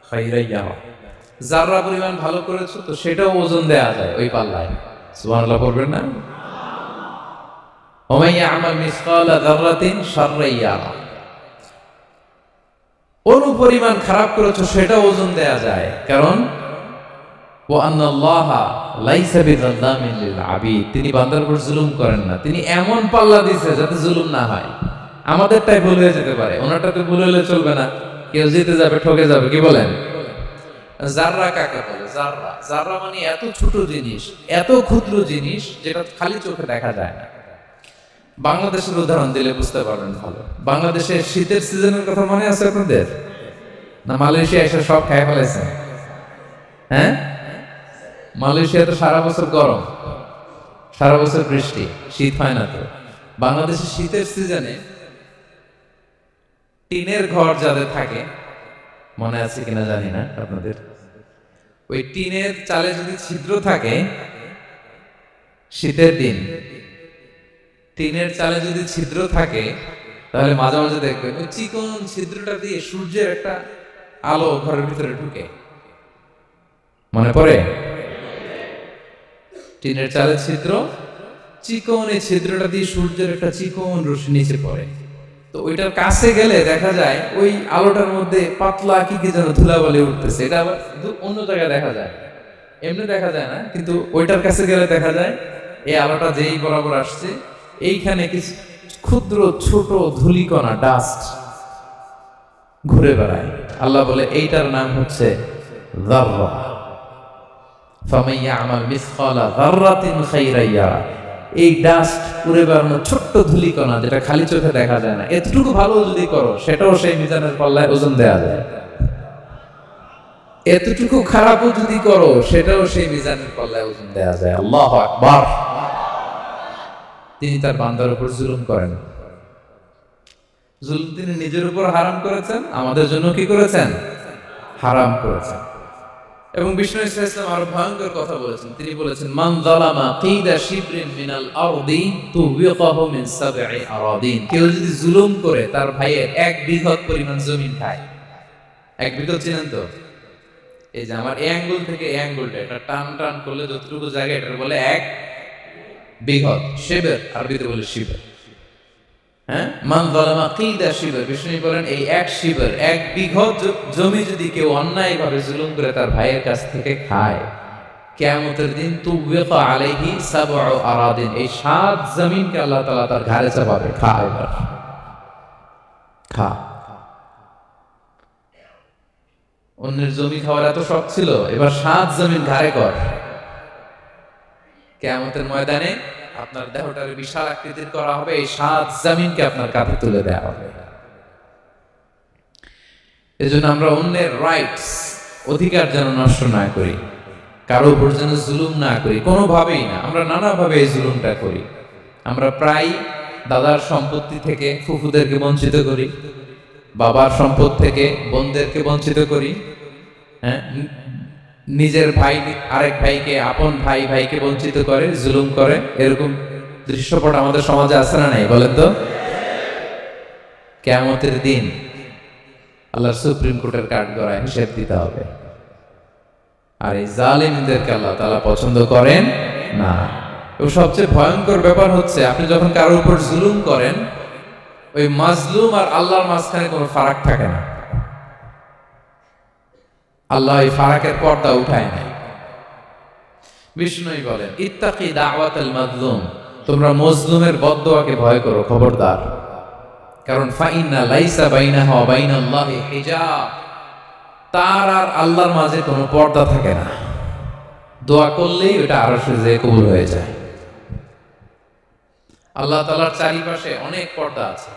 খাইরান ইয়ারা, যাররা পরিমাণ ভালো করেছো তো সেটাও ওজন দেয়া যায় ওই পাল্লায়। সুবহানাল্লাহ পড়বেন না? ওমান ইয়ামাল মিসকালা যাররাতিন শাররান ইয়ারা, অনুপরিমাণ খারাপ করেছো সেটাও ওজন দেয়া যায়, কারণ ওয়া আন্নাল্লাহা লাইসা বিযাল্লামিন লিল আবিদ, তিনি বান্দার উপর জুলুম করেন না। তিনি এমন পাল্লা দিয়েছে যাতে জুলুম না হয়। আমাদেরটাই ভুল হয়ে যেতে পারে, ওনারটাতে ভুল হলে চলবে না, কেউ জিতে যাবে, ঠকে যাবে, কি বলেন? জাররা কাকে বলে? জাররা, জাররা মানে এত ছোট জিনিস, এত ক্ষুদ্র জিনিস যেটা খালি চোখে দেখা যায় না। বাংলাদেশের উদাহরণ দিলে বুঝতে পারবেন ভালো। বাংলাদেশের শীতের সিজনের কথা মনে আছে আপনাদের? না মালয়েশিয়া এসে সব খেয়ে ফেলেছে? হ্যাঁ, মালয়েশিয়া তো সারা বছর গরম, সারা বছর বৃষ্টি, শীত হয় না। তো বাংলাদেশের শীতের সিজনে টিনের ঘর যাদের থাকে, মনে আছে কিনা জানি না আপনাদের, ওই টিনের চালে যদি ছিদ্র থাকে, শীতের দিন টিনের চালে যদি ছিদ্র থাকে, তাহলে মাঝে মাঝে দেখবেন ওই চিকন ছিদ্রটা দিয়ে সূর্যের একটা আলো ঘরের ভিতরে ঢুকে। মনে পড়ে? টিনের চালের ছিদ্র, চিকন, এই ছিদ্রটা দিয়ে সূর্যের একটা চিকন রশ্মি নিচে পড়ে। তো ওইটার কাছে গেলে দেখা যায় ওই আলোটার মধ্যে পাতলা কি কি যেন ধুলাবালি উঠতেছে। এটা আবার অন্য জায়গায় দেখা যায়, এমনি দেখা যায় না, কিন্তু ওইটার কাছে গেলে দেখা যায় এই আলোটা যেই বরাবর আসছে, এইখানে কিছু ক্ষুদ্র ছোট ধূলিকণা, ডাস্ট ঘুরে বেড়ায়। আল্লাহ বলে এইটার নাম হচ্ছে যাররা। ফামান ইয়ামাল মিসকালা যাররাতিন খাইরান ইয়ারা, এই ডাস্ট উড়ে বেড়ানো ছোট্ট ধূলিকণা যেটা খালি চোখে দেখা যায় না, এতটুকু ভালো যদি করো সেটাও সেই মিজানের পাল্লায় ওজন দেয়া যায়। এতটুকু খারাপও যদি করো সেটাও সেই মিজানের পাল্লায় ওজন দেয়া যায়। আল্লাহু আকবার। তিনি তার বান্দার উপর জুলুম করেন। জুলুম তিনি নিজের উপর হারাম করেছেন, আমাদের জন্য কি করেছেন? হারাম করেছেন। এবং বিষ্ণু ইসলাম আরো ভয়ঙ্কর কথা বলেছেন। তিনি বলেছেন, মান যালামা কিদা শিবরিন মিনাল আরদি তুবিকাহু মিন সাবঈ আরাদিন, কেউ যদি জুলুম করে তার ভাইয়ের 1 বিঘত পরিমাণ জমি খায়। 1 বিঘত চিনেন তো? এই যে আমার এই আঙ্গুল থেকে এই আঙ্গুলটা, এটা টান টান করলে যতটুকু জায়গা, এটা বলে 1 বিঘত। শিবর আরবিতে বলে শিবর। হ্যাঁ, মান যালামা কিদা শিবর, বিষ্ণু বলেন এই 1 শিবর, 1 বিঘত জমি যদি কেউ অন্যায়ভাবে জুলুম করে তার ভাইয়ের কাছ থেকে খায়, কিয়ামতের দিন তুবিকা আলাইহি সাবউ আরাদিন, এই 7 জমিনকে আল্লাহ তাআলা তার ঘাড়ে চাপাবে। খা এবার, খা। অন্যের জমি খাওয়ার এত শখ ছিল, এবার 7 জমিন ঘাড়ে কর। কিয়ামতের ময়দানে আপনার দেহটার বিশাল আকৃতির করা হবে, এই 7 জমিনকে আপনার কাঁধে তুলে দেওয়া হবে। এজন্য আমরা অন্যের রাইটস, অধিকার যেন নষ্ট না করি, কারো উপর যেন জুলুম না করি, কোনোভাবেই না। আমরা নানাভাবে এই জুলুমটা করি। আমরা প্রায় দাদার সম্পত্তি থেকে ফুফুদেরকে বঞ্চিত করি, বাবার সম্পদ থেকে বোনদেরকে বঞ্চিত করি, হ্যাঁ, নিজের ভাই আরেক ভাইকে, আপন ভাই ভাইকে বঞ্চিত করে, জুলুম করে, এরকম দৃশ্যপট আমাদের সমাজে আছে না নাই বলেন তো? কিয়ামতের দিন আল্লাহর সুপ্রিম কোর্টের কাঠগড়ায় হিসেব দিতে হবে। আর এই জালিমদেরকে আল্লাহ তাআলা পছন্দ করেন না। এবং সবচেয়ে ভয়ঙ্কর ব্যাপার হচ্ছে, আপনি যখন কারোর উপর জুলুম করেন, ওই মাজলুম আর আল্লাহর মাঝখানে কোনো ফারাক থাকে না। আল্লাহ এই ফারাকের পর্দা উঠায় নাই। বিষ্ণুই বলেন, ইত্তাকি দাওয়াতাল মাজলুম, তোমরা মজলুমের বদদোয়াকে ভয় করো, খবরদার। কারণ ফাইন্না লাইসা বাইনাহা ওয়া বাইনাল্লাহি হিজাব, তার আর আল্লাহর মাঝে কোনো পর্দা থাকে না। দোয়া করলেই ওটা আরশে যেয়ে কবুল হয়ে যায়। আল্লাহ তাআলার চারিপাশে অনেক পর্দা আছে।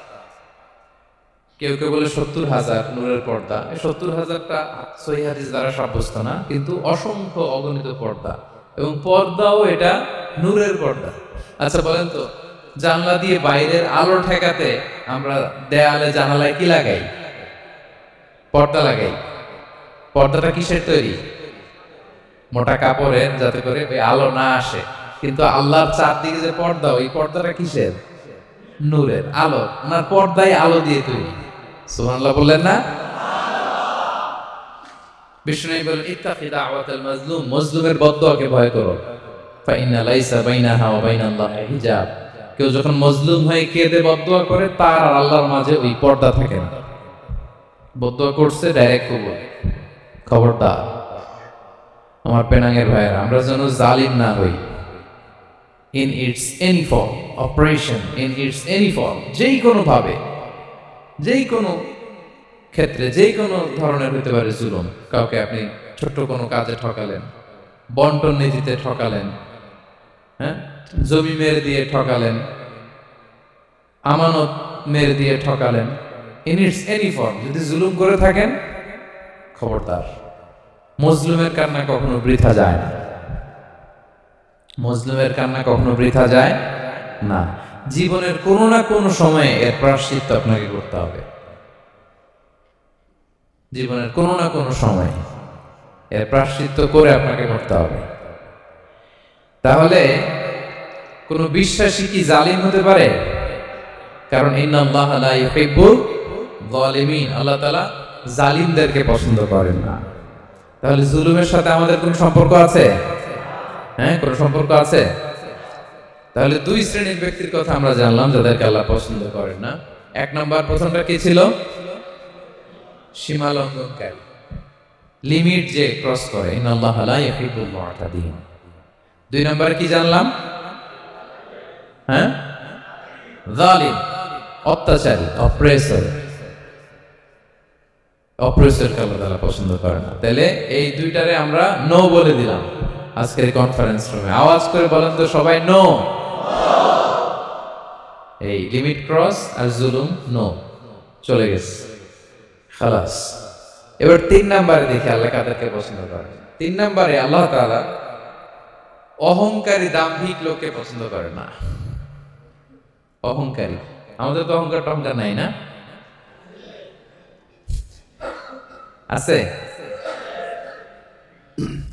কেউ কেউ বলে 70,000 নূরের পর্দা। এই 70,000টা সহিহ হাদিস দ্বারা সাব্যস্ত না, কিন্তু অসংখ্য অগণিত পর্দা, এবং পর্দাও এটা নূরের পর্দা। আচ্ছা বলেন তো, জানলা দিয়ে বাইরের আলো ঠেকাতে আমরা দেয়ালে জানালায় কি লাগাই? পর্দা লাগাই। পর্দাটা কিসের তৈরি? মোটা কাপড়ের, যাতে করে ওই আলো না আসে। কিন্তু আল্লাহর চারদিকে যে পর্দা, ওই পর্দাটা কিসের? নূরের, আলো। ওনার পর্দায় আলো দিয়ে তৈরি। সুবহানাল্লাহ বললেন না? বিষ্ণু বলেন, ইত্তাকি দাওয়াতাল মাজলুম, মজলুমের বদদোয়াকে ভয় করো। ফাইন্না লাইসা বাইনাহা ওয়া বাইনাল্লাহি হিজাব, কেউ যখন মজলুম হয়ে কেঁদে বদদোয়া করে, তার আর আল্লাহর মাঝে ওই পর্দা থাকে না। বদদোয়া করছে, ডাইরেক্ট কবুল। খবরদার আমার পেনাঙ্গের ভাইয়েরা, আমরা যেন জালিম না হই। In it's any form, operation in it's any form, যেই কোনো ভাবে, যেই কোনো ক্ষেত্রে, যেই কোনো ধরনের হতে পারে জুলুম। কাউকে আপনি ছোট্ট কোনো কাজে ঠকালেন, বন্টন নীতিতে ঠকালেন, হ্যাঁ, জমি মেরে দিয়ে ঠকালেন, আমানত মেরে দিয়ে ঠকালেন, ইন ইটস এনি ফর্ম যদি জুলুম করে থাকেন, খবরদার। মজলুমের কান্না কখনো বৃথা যায় না। মজলুমের কান্না কখনো বৃথা যায় না। জীবনের কোনো না কোনো সময়ে এর প্রায়শ্চিত্ত আপনাকে করতে হবে। জীবনের কোনো না কোনো সময় এর প্রায়শ্চিত্ত করে আপনাকে করতে হবে। তাহলে কোন বিশ্বাসী কি জালিম হতে পারে? কারণ ইন্নাল্লাহা লা ইউহিব্বুল যালিমিন, আল্লাহ তাআলা জালিমদেরকে পছন্দ করেন না। তাহলে জুলুমের সাথে আমাদের কোন সম্পর্ক আছে? হ্যাঁ, কোন সম্পর্ক আছে? তাহলে দুই শ্রেণীর ব্যক্তির কথা আমরা জানলাম যাদেরকে আল্লাহ পছন্দ করেন না। এক নাম্বার, প্রথমটা কি ছিল? সীমা লঙ্ঘনকারী, লিমিট যে ক্রস করে, ইন্নাল্লাহা লা ইউহিব্বুল মুআতাদিন। দুই নম্বরে কি জানলাম? হ্যাঁ, জালিম, অত্যাচারী, অপ্রেসর। অপ্রেসরকে আল্লাহ তাআলা পছন্দ করে না। তাহলে এই দুইটারে আমরা নো বলে দিলাম আজকের কনফারেন্স রুমে। আওয়াজ করে বলেন তো সবাই, নো। এই লিমিট ক্রস আর জুলুম, নো, চলে গেছে, খালাস। এবার তিন নম্বরে দেখি আল্লাহ কাদেরকে পছন্দ করে। তিন নম্বরে আল্লাহ তাআলা অহংকারী, দাম্ভিক লোককে পছন্দ করে না। অহংকারী, আমাদের তো অহংকার টহংকার নাই না? আছে?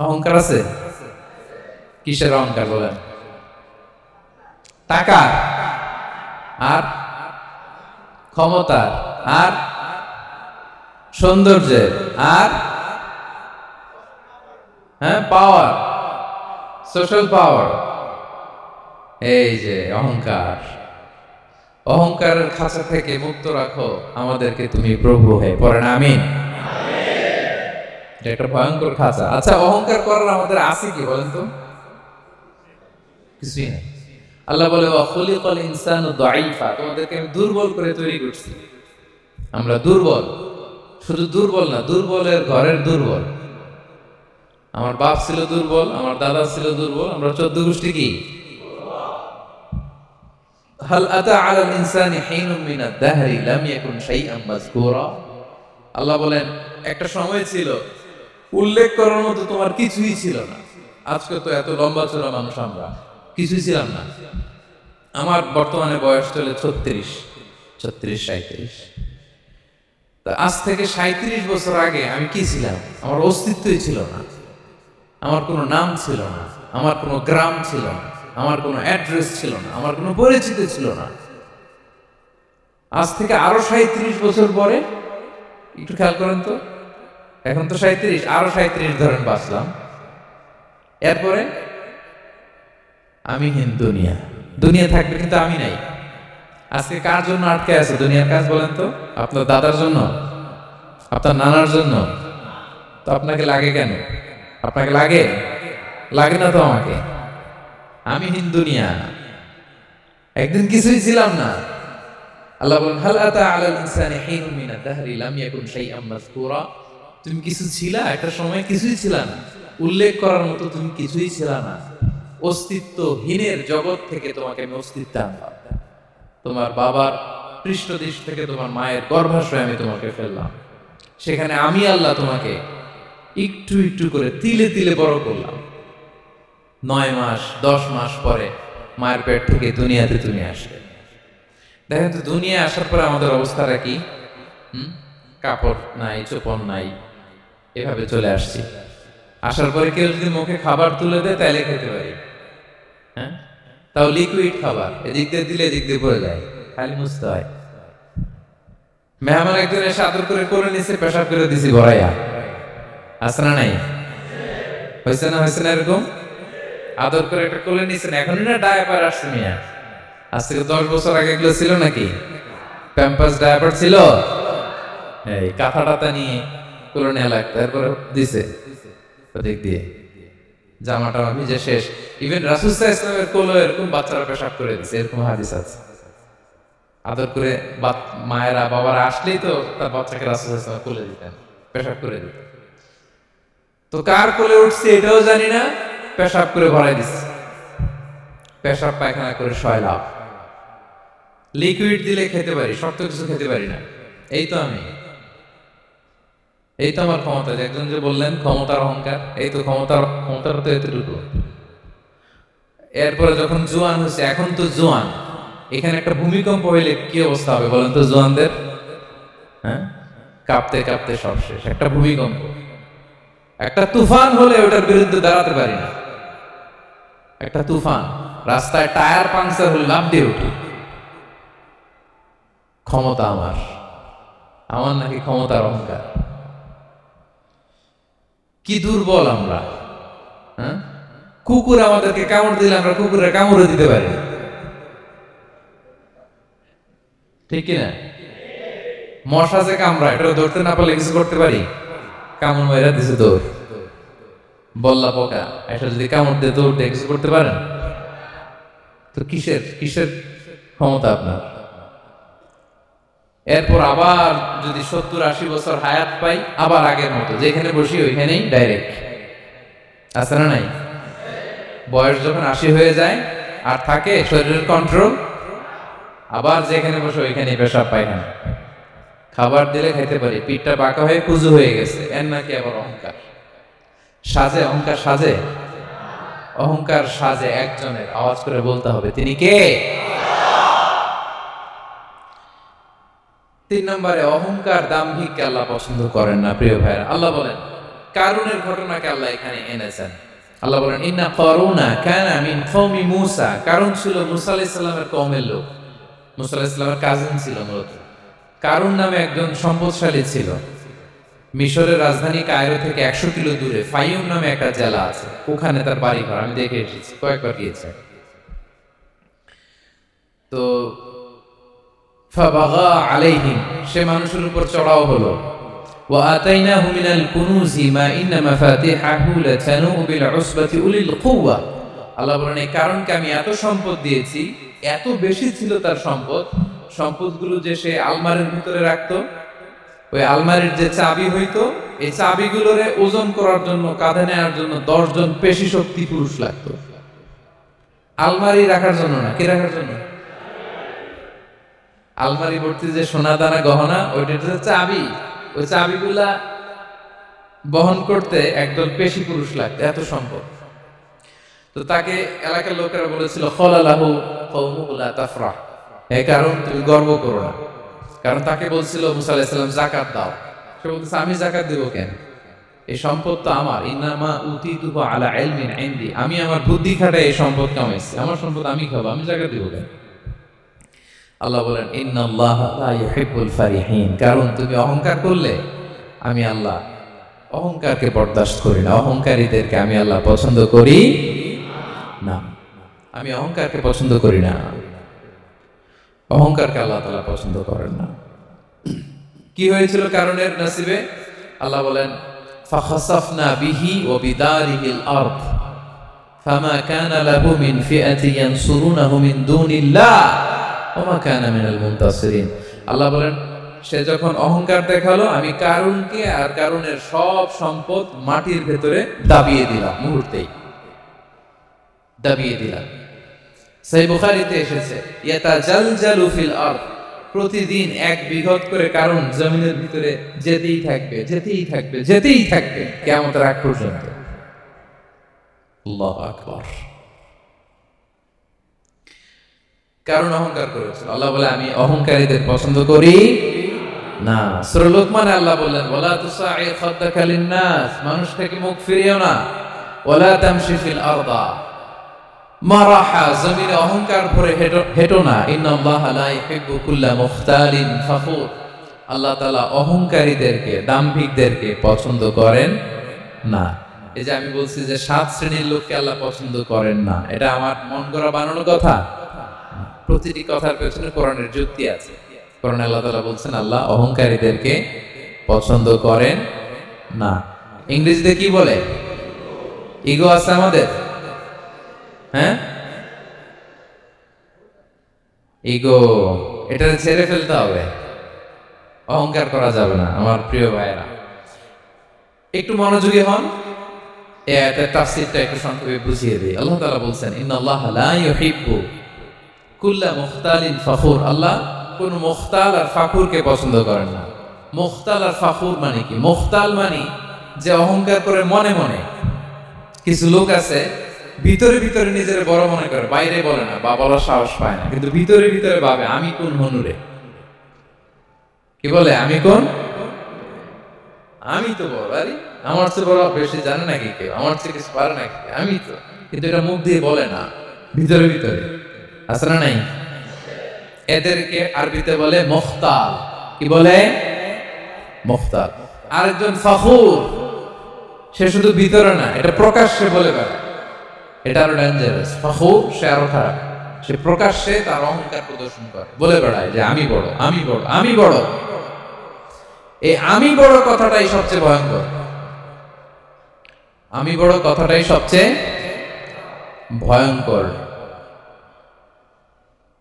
অহংকার আছে? কিসের অহংকার বলেন? টাকা আর ক্ষমতার আর সৌন্দর্যের আর হ্যাঁ পাওয়ার, সোশ্যাল পাওয়ার। এই যে অহংকার, অহংকারের খাঁচা থেকে মুক্ত রাখো আমাদেরকে তুমি প্রভু হয়ে। পড়েন আমিন। এটা একটা ভয়ঙ্কর খাঁচা। আচ্ছা, অহংকার করার আমাদের আছে কি বলেন তো? কিছুই না। আল্লাহ বলে, ওয়া খুলিকাল ইনসানু দাঈফা, তোমাদেরকে আমি দুর্বল করে তৈরি করছি। আমরা দুর্বল, শুধু দুর্বল না, দুর্বলের ঘরের দুর্বল। আমার বাপ ছিল দুর্বল, আমার দাদা ছিল দুর্বল, আমরা 14 গোষ্ঠী কি? হাল আতা আলাল ইনসানি হিনুম মিনাদ দাহরি লাম ইয়াকুন শাইআন মাযকুরা। আল্লাহ বলেন, একটা সময় ছিল উল্লেখ করার মতো তোমার কিছুই ছিল না। আজকে তো এত লম্বা চড়া মানুষ, আমরা কিছুই ছিলাম না। আমার বর্তমানে বয়স চলে 36, 37, তা আজ থেকে 37 বছর আগে আমি কি ছিলাম? আমার অস্তিত্বই ছিল না, আমার কোনো নাম ছিল না, আমার কোনো গ্রাম ছিল না, আমার কোনো অ্যাড্রেস ছিল না, আমার কোনো পরিচিত ছিল না। আজ থেকে আরো 37 বছর পরে একটু খেয়াল করেন তো, এখন তো 37, আরো 37 ধরেন বাঁচলাম, এরপরে আমি দুনিয়া, দুনিয়া থাকবে কিন্তু আমি নাই। আজকে কার জন্য আটকে আছে দুনিয়ার কাজ বলেন তো? আপনার দাদার জন্য, আপনার নানার জন্য। তো আপনাকে লাগে কেন? আপনাকে লাগে? লাগে না তো আমাকে। আমি দুনিয়া, একদিন কিছুই ছিলাম না। আল্লাহ বলেন হাল আতা আলাল ইনসানি হিনুম মিনাদ দাহরি লাম ইয়াকুন শাইআম মাযকুরা। তুমি কিছু ছিলা, একটা সময় কিছুই ছিলা না, উল্লেখ করার মতো তুমি কিছুই ছিলা না। অস্তিত্বহীনের জগৎ থেকে তোমাকে আমি অস্তিত্ব আনলাম। তোমার বাবার পৃষ্ঠদেশ থেকে তোমার মায়ের গর্ভাশয়ে আমি তোমাকে ফেললাম। সেখানে আমি আল্লাহ তোমাকে একটু একটু করে তিলে তিলে বড় করলাম। 9 মাস 10 মাস পরে মায়ের পেট থেকে দুনিয়াতে তুমি আসলে। দেখেন তো দুনিয়ায় আসার পরে আমাদের অবস্থাটা কি? কাপড় নাই, চোপড় নাই, এভাবে চলে আসছি। আসার পরে কেউ যদি মুখে খাবার তুলে দেয় তাহলে খেতে পারি, হ্যাঁ, তাও লিকুইড খাবার, এদিক দিয়ে দিলে এদিক দিয়ে পড়ে যায়, খালি মুছতে হয়। মেহমান একজন এসে আদর করে নিছে, পেশাব করে দিছি ভরাইয়া। আছে না নাই? হয়েছে না হয়েছে না এরকম? আদর করে একটা কোলে নিছেন, এখনই না ডায়াপার আসছে মিয়া। আজ থেকে 10 বছর আগে এগুলো ছিল নাকি? প্যাম্পাস ডায়াপার ছিল, এই কাঁথা টাতা নিয়ে কোলে নেওয়া লাগতো, তারপরে দিছে ওদিক দিয়ে জামাটা ভিজে শেষ। ইভেন রাসূল সাল্লাল্লাহু আলাইহি ওয়াসাল্লামের কোলে এরকম বাচ্চারা পেশাব করে দিছে, এরকম হাদিস আছে। আদর করে মায়েরা বাবারা আসলেই তো তার বাচ্চাকে রাসূল সাল্লাল্লাহু আলাইহি ওয়াসাল্লাম কোলে দিতেন, পেশাব করে দিতেন। তো কার কোলে উঠছে এটাও জানি না, পেশাব করে ভরাই দিচ্ছে, পেশাব পায়খানা করে শয়লাভ। লিকুইড দিলে খেতে পারি, শক্ত কিছু খেতে পারি না। এই তো আমি, এই তো আমার ক্ষমতা। একজন যে বললেন ক্ষমতার অহংকার, এই তো ক্ষমতার তো এতটুকু। এরপরে যখন জোয়ান হয়েছে, এখন তো জোয়ান, এখানে একটা ভূমিকম্প হইলে কি অবস্থা হবে বলেন তো জোয়ানদের? হ্যাঁ, কাঁপতে কাঁপতে সব শেষ। একটা ভূমিকম্প, একটা তুফান হলে ওটার বিরুদ্ধে দাঁড়াতে পারি না। একটা তুফান, রাস্তায় টায়ার পাংচার হলে লাফ দিয়ে উঠি। ক্ষমতা আমার, আমার নাকি ক্ষমতার অহংকার। কি দুর্বল আমরা, হ্যাঁ? কুকুর আমাদেরকে কামড় দিলে আমরা কুকুরের কামড়ে দিতে পারি, ঠিক কিনা? মশা যে কামড়ায়, এটা ধরতে না পারলে কিছু করতে পারি? কামড় মেরা দিছে দৌড়। বল্লা পোকা এটা যদি কামড় দিয়ে দৌড় দিয়ে কিছু করতে পারেন? তো কিসের কিসের ক্ষমতা আপনার? এরপর আবার যদি 70-80 বছর হায়াত পাই, আবার আগের মতো যেখানে বসি ওইখানেই ডাইরেক্ট। আছে না নাই? বয়স যখন 80 হয়ে যায় আর থাকে শরীরের কন্ট্রোল, আবার যেখানে বসে ওইখানেই পেশাব পায়খানা। খাবার দিলে খাইতে পারি, পিঠটা বাঁকা হয়ে কুজু হয়ে গেছে, এর নাকি আবার অহংকার। সাজে অহংকার, সাজে অহংকার, সাজে একজনের। আওয়াজ করে বলতে হবে তিনি কে? 3 নম্বরে অহংকার, দাম্ভিককে আল্লাহ পছন্দ করেন না প্রিয় ভাইরা। আল্লাহ বলেন কারুনের ঘটনাকে আল্লাহ এখানে এনেছেন। আল্লাহ বলেন ইন্না কারুনা কানা মিন কওমি মূসা। কারুন ছিল মুসা আলাইহিস সালামের কওমের লোক, মুসা আলাইহিস সালামের কাজিন ছিল মূলত। কারুন নামে একজন সম্পদশালী ছিল। মিশরের রাজধানী কায়রো থেকে 100 কিলো দূরে ফাইয়ুম নামে একটা জেলা আছে, ওখানে তার বাড়ি ঘর। আমি দেখে এসেছি, কয়েকবার গিয়েছি। তো ফাবাগা আলাইহিম, সে মানুষের উপর চড়াও হলো। ওয়া আতাইনাহু মিনাল কুনুজি মা ইন্না মাফাতিহাহু লাতানু বিল উসবাতি উলিল কুওয়া। আল্লাহ বলেন এই কারণকে আমি এত সম্পদ দিয়েছি, এত বেশি ছিল তার সম্পদ, সম্পদগুলো যে সে আলমারির ভিতরে রাখতো, ওই আলমারির যে চাবি হইতো, এই চাবিগুলোরে ওজন করার জন্য, কাঁধে নেওয়ার জন্য 10 জন পেশি শক্তি পুরুষ লাগতো। আলমারি রাখার জন্য না, কি রাখার জন্য? আলমারি ভর্তি যে সোনা দানা গহনা, ওইটার যে চাবি, ওই চাবিগুলা বহন করতে একদল পেশি পুরুষ লাগতো, এত সম্পদ। তো তাকে এলাকার লোকেরা বলেছিল খলালাহু কওমুহু লা তাফরাহ, এই কারণ তুমি গর্ব করো না। কারণ তাকে বলছিল মুসা আলাইহিস সালাম যাকাত দাও, সে বলতেছে আমি যাকাত দেব কেন, এই সম্পদ তো আমার, ইন্নামা উতিতুহু আলা ইলমিন ইনদি, আমি আমার বুদ্ধি খাটাই এই সম্পদ কামাইছি, আমার সম্পদ আমি খাবো, আমি যাকাত দেব কেন? আল্লাহ বলেন ইন্নাল্লাহা লা ইউহিব্বুল ফারিহিন, কারণ তুমি অহংকার করলে আমি আল্লাহ অহংকারকে বরদাস্ত করি না, অহংকারীদেরকে আমি আল্লাহ পছন্দ করি না, আমি অহংকারকে পছন্দ করি না, অহংকারকে আল্লাহ তাআলা পছন্দ করেন না। কি হয়েছিল কারণের নসিবে? আল্লাহ বলেন ফাখাসাফনা বিহি ওয়া বিদারিহিল আরদ ফামা কানা লাহু মিন ফিআতি ইয়ানসুরুনাহু মিন দুনিল্লাহ ওয়া মা কানা মিনাল মুনতাসিরিন। আল্লাহ বলেন সে যখন অহংকার দেখালো, আমি কারুনকে আর কারুনের সব সম্পদ মাটির ভেতরে দাবিয়ে দিলাম, মুহূর্তেই দাবিয়ে দিলাম। সহিহ বুখারীতে এসেছে ইয়াতাজালজালু ফিল আরদ, প্রতিদিন এক বিঘত করে কারণ জমিনের ভিতরে যেতেই থাকবে, যেতেই থাকবে, যেতেই থাকবে কিয়ামতের আগ পর্যন্ত। আল্লাহু আকবার। কারণ অহংকার করেছিল। আল্লাহ বলে আমি অহংকারীদের পছন্দ করি না। সূরা লুকমানে আল্লাহ বললেন ওয়ালা তুসাইর খাদ্দাকা লিন-নাস, মানুষ থেকে মুখ ফিরিও না, ওয়ালা তামশি ফিল আরদা মারাহা, জমিনে অহংকার ভরে হেঁটো না, ইন্নাল্লাহা লা ইউহিব্বু কুল্লা মুখতালিন ফাখুর, আল্লাহ তাআলা অহংকারীদেরকে, দাম্ভিকদেরকে পছন্দ করেন না। এই যে আমি বলছি যে 7 শ্রেণীর লোককে আল্লাহ পছন্দ করেন না, এটা আমার মন গড়া বানানো কথা? প্রতিটি কথার পেছনে কোরআনের যুক্তি আছে। কোরআনে আল্লাহ তাআলা বলছেন আল্লাহ অহংকারীদেরকে পছন্দ করেন না। ইংরেজিতে কি বলে? ইগো আছে আমাদের, হ্যাঁ, ইগো, এটা ছেড়ে ফেলতে হবে, অহংকার করা যাবে না। আমার প্রিয় ভাইয়েরা, একটু মনোযোগী হন, এই আয়াতের তাফসীরটা একটু সংক্ষেপে বুঝিয়ে দিই। আল্লাহ তাআলা বলছেন ইন্নাল্লাহা লা ইউহিব্বু কুল্লা মুখতালিন ফাখুর, আল্লাহ কোন মুখতাল আর ফাখুরকে পছন্দ করেন না। মুখতাল আর ফাখুর মানে কি? মুখতাল মানে যে অহংকার করে মনে মনে, কিছু লোক আছে ভিতরে ভিতরে নিজের বড় মনে করে, বাইরে বলে না বা বলার সাহস পায় না, কিন্তু ভিতরে ভিতরে ভাবে আমি কোন হনুরে, কি বলে আমি কোন, আমি তো বড়, আরে আমার চেয়ে বড় বেশি জানে নাকি কেউ, আমার চেয়ে কিছু পারে নাকি, আমি তো, কিন্তু এটা মুখ দিয়ে বলে না, ভিতরে ভিতরে আছে না নাই? এদেরকে আরবিতে বলে মুখতাল। কি বলে? মুখতাল। আরেকজন ফাখুর, সে শুধু ভিতরে না, এটা প্রকাশ্যে বলে বেড়ায়, এটা আরো ডেঞ্জারাস। ফাখুর সে আরো খারাপ, সে প্রকাশ্যে তার অহংকার প্রদর্শন করে, বলে বেড়ায় যে আমি বড়, আমি বড়, আমি বড়। এই আমি বড় কথাটাই সবচেয়ে ভয়ঙ্কর, আমি বড় কথাটাই সবচেয়ে ভয়ঙ্কর।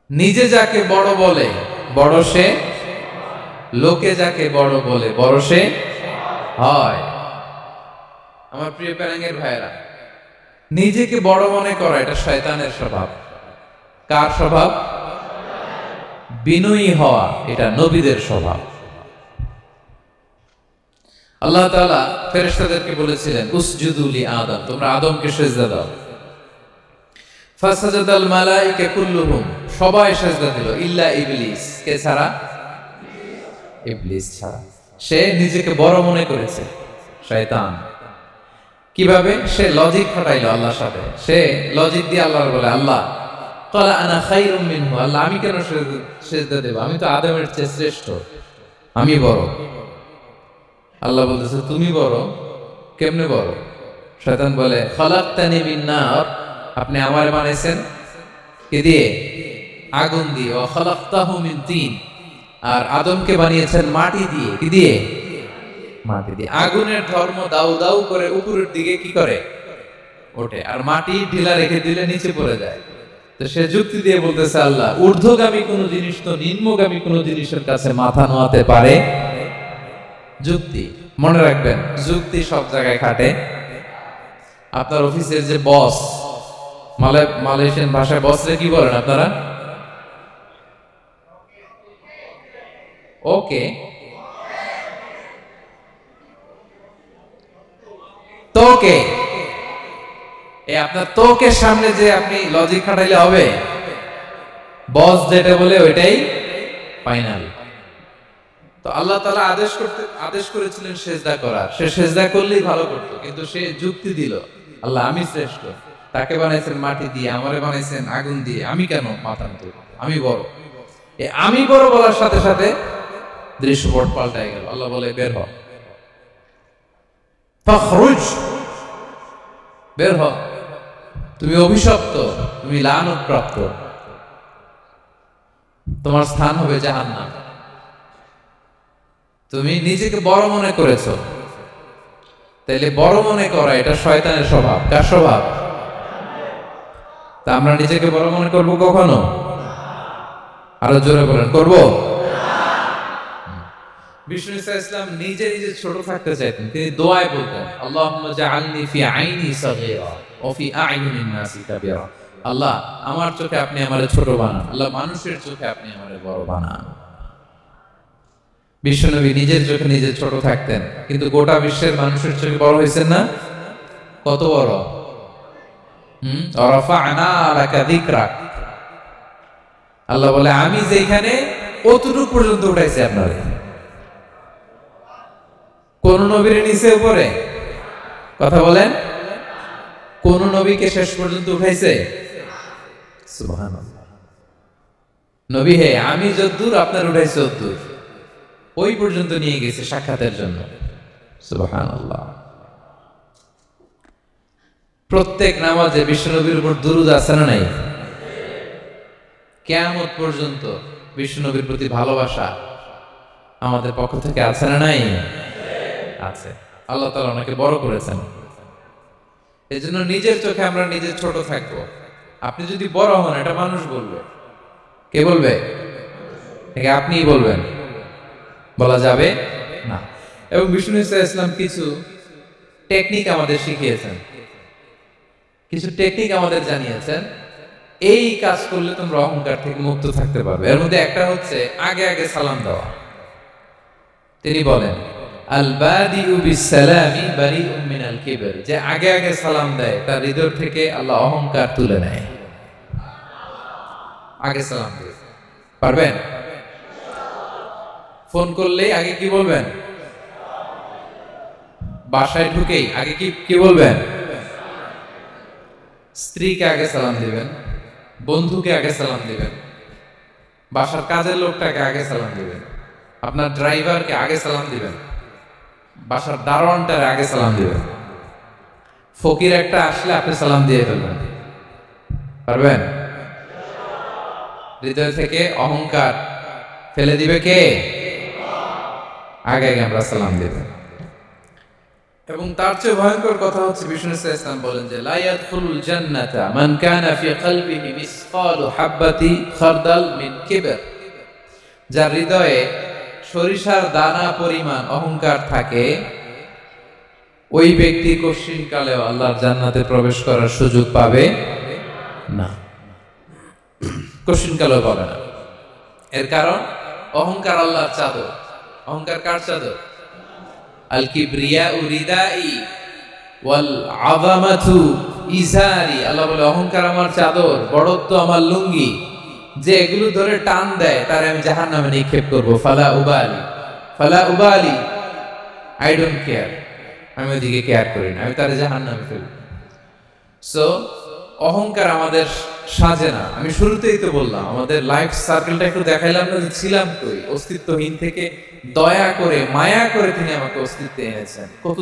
নিজে যাকে বড় বলে বড় সে, লোকে যাকে বড় বলে বড় সে হয়। আমার প্রিয় প্যারাঙ্গের ভাইয়েরা, নিজেকে বড় মনে করা এটা শয়তানের স্বভাব। কার স্বভাব? বিনয়ী হওয়া এটা নবীদের স্বভাব। আল্লাহ তাআলা ফেরেশতাদেরকে বলেছিলেন উসজুদু লি আদম, তোমরা আদমকে সিজদা দাও। ফাসাজাদাল মালায়েকা কুল্লুহুম, সবাই সিজদা দিল, ইল্লা ইবলিস, কে ছাড়া? ইবলিস ছাড়া। সে নিজেকে বড় মনে করেছে, শয়তান। কিভাবে? সে লজিক খাটাইলো আল্লাহর সাথে, সে লজিক দিয়ে আল্লাহর বলে আল্লাহ ক্বালা আনা খায়রুম মিনহু, আল্লাহ আমি কেন সিজদা দেব, আমি তো আদমের চেয়ে শ্রেষ্ঠ, আমি বড়। আল্লাহ বলতেছে তুমি বড়, কেমনে বড়? শয়তান বলে খালাকতানি মিন নার, আপনি আমারে বানাইছেন কি দিয়ে? আগুন দিয়ে। ওয়া খালাকতাহু মিন তিন, আর আদমকে বানিয়েছেন মাটি দিয়ে। কি দিয়ে? মাটি দিয়ে। আগুনের ধর্ম দাউ দাউ করে উপরের দিকে কি করে? ওঠে, আর মাটি ঢিলা রেখে দিলে নিচে পড়ে যায়। তো সে যুক্তি দিয়ে বলতেছে আল্লাহ ঊর্ধ্বগামী কোন জিনিস তো নিম্নগামী কোন জিনিসের কাছে মাথা নোয়াতে পারে? যুক্তি। মনে রাখবেন, যুক্তি সব জায়গায় খাটে। আপনার অফিসের যে বস, মালয়েশিয়ান ভাষায় বসরে কি বলেন আপনারা? ওকে, তোকে, এই আপনার তোকে সামনে যে আপনি লজিক খাটাইলে হবে? বস যেটা বলে ওইটাই ফাইনাল। তো আল্লাহ তাআলা আদেশ করেছিলেন সেজদা করার, সে সেজদা করলেই ভালো করতো, কিন্তু সে যুক্তি দিল আল্লাহ আমি শ্রেষ্ঠ, তাকে বানাইছেন মাটি দিয়ে, আমারে বানাইছেন আগুন দিয়ে, আমি কেন মাথা নত করব, আমি বড়। আমি বড় বলার সাথে সাথে দৃশ্যপট পাল্টাই গেল। আল্লাহ বলে বের হ, ফাখরুজ, বের হ, তুমি অভিশপ্ত, তুমি লানত প্রাপ্ত, তোমার স্থান হবে জাহান্নাম। তুমি নিজেকে বড় মনে করেছো, তাইলে বড় মনে করা এটা শয়তানের স্বভাব। কার স্বভাব? তা আমরা নিজেকে বড় মনে করবো কখনো? আরো জোরে বলেন, করবো? বিষ্ণু ইসলাম নিজে নিজে ছোট থাকতে চাইতেন, তিনি দোয়ায় বলতেন আল্লাহুম্মা জাআলনি ফি আইনি সাগীরা ওয়া ফি আ'ইউনিন নাসি কাবীরা। আল্লাহ আমার চোখে আপনি আমারে ছোট বানান, আল্লাহ মানুষের চোখে আপনি আমারে বড় বানান। বিশ্বনবী নিজের চোখে নিজে ছোট থাকতেন, কিন্তু গোটা বিশ্বের মানুষের চোখে বড় হয়েছেন না? কত বড়! রাফা'না লাকা যিকরাক, আল্লাহ বলে আমি যেখানে অতটুকু পর্যন্ত উঠাইছি আপনারে। কোন নবীর নিচে উপরে? কথা বলেন, কোন নবীকে শেষ পর্যন্ত উঠাইছে? সুবহানাল্লাহ। নবী হে আমি যতদূর আপনার উঠাইছি ততদূর, ওই পর্যন্ত নিয়ে গেছে সাক্ষাতের জন্য। সুবহানাল্লাহ। প্রত্যেক নামাজে বিশ্বনবীর উপর দুরূদ আছে না নাই? কিয়ামত পর্যন্ত বিশ্বনবীর প্রতি ভালোবাসা আমাদের পক্ষ থেকে আছে না নাই? আছে। আল্লাহ তাআলা ওনাকে বড় করেছেন। এজন্য নিজের চোখে আমরা নিজে ছোট থাকবো। আপনি যদি বড় হন এটা মানুষ বলবে। কে বলবে? আপনিই বলবেন, বলা যাবে না। এবং বিষ্ণু ইসলাম কিছু টেকনিক আমাদের শিখিয়েছেন, কিছু টেকনিক আমাদের জানিয়েছেন, এই কাজ করলে তোমরা অহংকার থেকে মুক্ত থাকতে পারবে। এর মধ্যে একটা হচ্ছে আগে আগে সালাম দেওয়া। তিনি বলেন আল বাদিউ বিসসালামি বারিউম মিনাল কিবর, যে আগে আগে সালাম দেয় তার হৃদয় থেকে আল্লাহ অহংকার তুলে নেয়। আগে সালাম দিতে পারবেন? ফোন করলে আগে কি বলবেন? বাসায় ঢুকেই আগে কি বলবেন? স্ত্রীকে আগে সালাম দিবেন, বন্ধুকে আগে সালাম দিবেন, বাসার কাজের লোকটাকে আগে সালাম দিবেন, আপনার ড্রাইভারকে আগে সালাম দিবেন, বাসার দারোয়ানটারে আগে সালাম দিবেন। ফকির একটা আসলে আপনি সালাম দিয়ে ফেলবেন। পারবেন? হৃদয় থেকে অহংকার ফেলে দিবে কে? আগে আগে আমরা সালাম দেব। এবং তার চেয়ে ভয়ঙ্কর কথা হচ্ছে বিষ্ণু ইসলাম বলেন যে লা ইয়াদখুলুল জান্নাতা মান কানা ফি কলবিহি মিসকালু হাববাতি খারদাল মিন কিবর, যার হৃদয়ে সরিষার দানা পরিমাণ অহংকার থাকে, ওই ব্যক্তি কঠিন কালেও আল্লাহর জান্নাতে প্রবেশ করার সুযোগ পাবে না, কঠিন কালেও পাবে না। এর কারণ অহংকার আল্লাহর চাদর। অহংকার কার চাদর? আল কিবরিয়াউ রিদাই ওয়াল আযামাতু ইজারি। আল্লাহ বলে অহংকার আমার চাদর, বড়ত্ব আমার লুঙ্গি, যে এগুলো ধরে টান দেয় তারে আমি জাহান্নামে নিক্ষেপ করব। ফালা উবালি, আই ডোন্ট কেয়ার, আমি ওদিকে কেয়ার করি না, আমি তারে জাহান্নামে ফেলব। সো অহংকার আমাদের সাজে না। আমি শুরুতেই তো বললাম আমাদের লাইফ সার্কেলটা একটু দেখাইলাম না যে ছিলাম কই, অস্তিত্বহীন থেকে দয়া করে মায়া করে তিনি আমাকে অস্তিত্বে এনেছেন। কত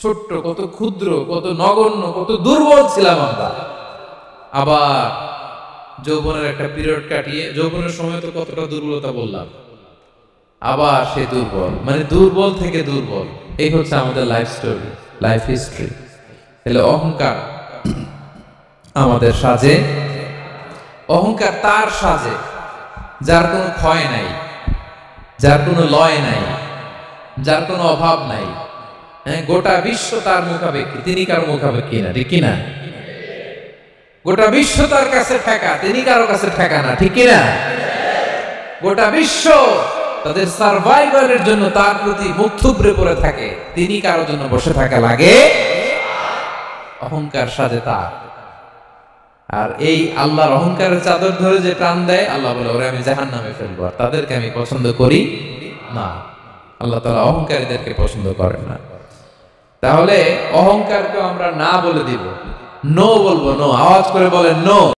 ছোট্ট, কত ক্ষুদ্র, কত নগণ্য, কত দুর্বল ছিলাম আমরা। আবার যৌবনের একটা পিরিয়ড কাটিয়ে, যৌবনের সময় তো কতটা দুর্বলতা বললাম, আবার সে দুর্বল, মানে দুর্বল থেকে দুর্বল। এই হচ্ছে আমাদের লাইফ স্টোরি, লাইফ হিস্ট্রি। তাহলে অহংকার আমাদের সাজে। অহংকার তার সাজে যার কোনো ক্ষয় নাই, যার কোনো লয় নাই, যার কোনো অভাব নাই। হ্যাঁ, গোটা বিশ্ব তার মুখাপেক্ষী, তিনি কারো মুখাপেক্ষী না, ঠিক কিনা? গোটা বিশ্ব তার কাছে ঠেকা, তিনি কারো কাছে ঠেকা না, ঠিক কিনা? গোটা বিশ্ব তাদের সার্ভাইভালের জন্য তার প্রতি মুখ থুবড়ে পড়ে থাকে, তিনি কারোর জন্য বসে থাকা লাগে। অহংকার সাজে তার। আর এই আল্লাহর অহংকারের চাদর ধরে যে টান দেয়, আল্লাহ বলে ওরে আমি জাহান্নামে ফেলবো, আর তাদেরকে আমি পছন্দ করি না, আল্লাহ তাআলা অহংকারীদেরকে পছন্দ করেন না। তাহলে অহংকারকে আমরা না বলে দিব, নো বলবো, নো, আওয়াজ করে বলেন নো।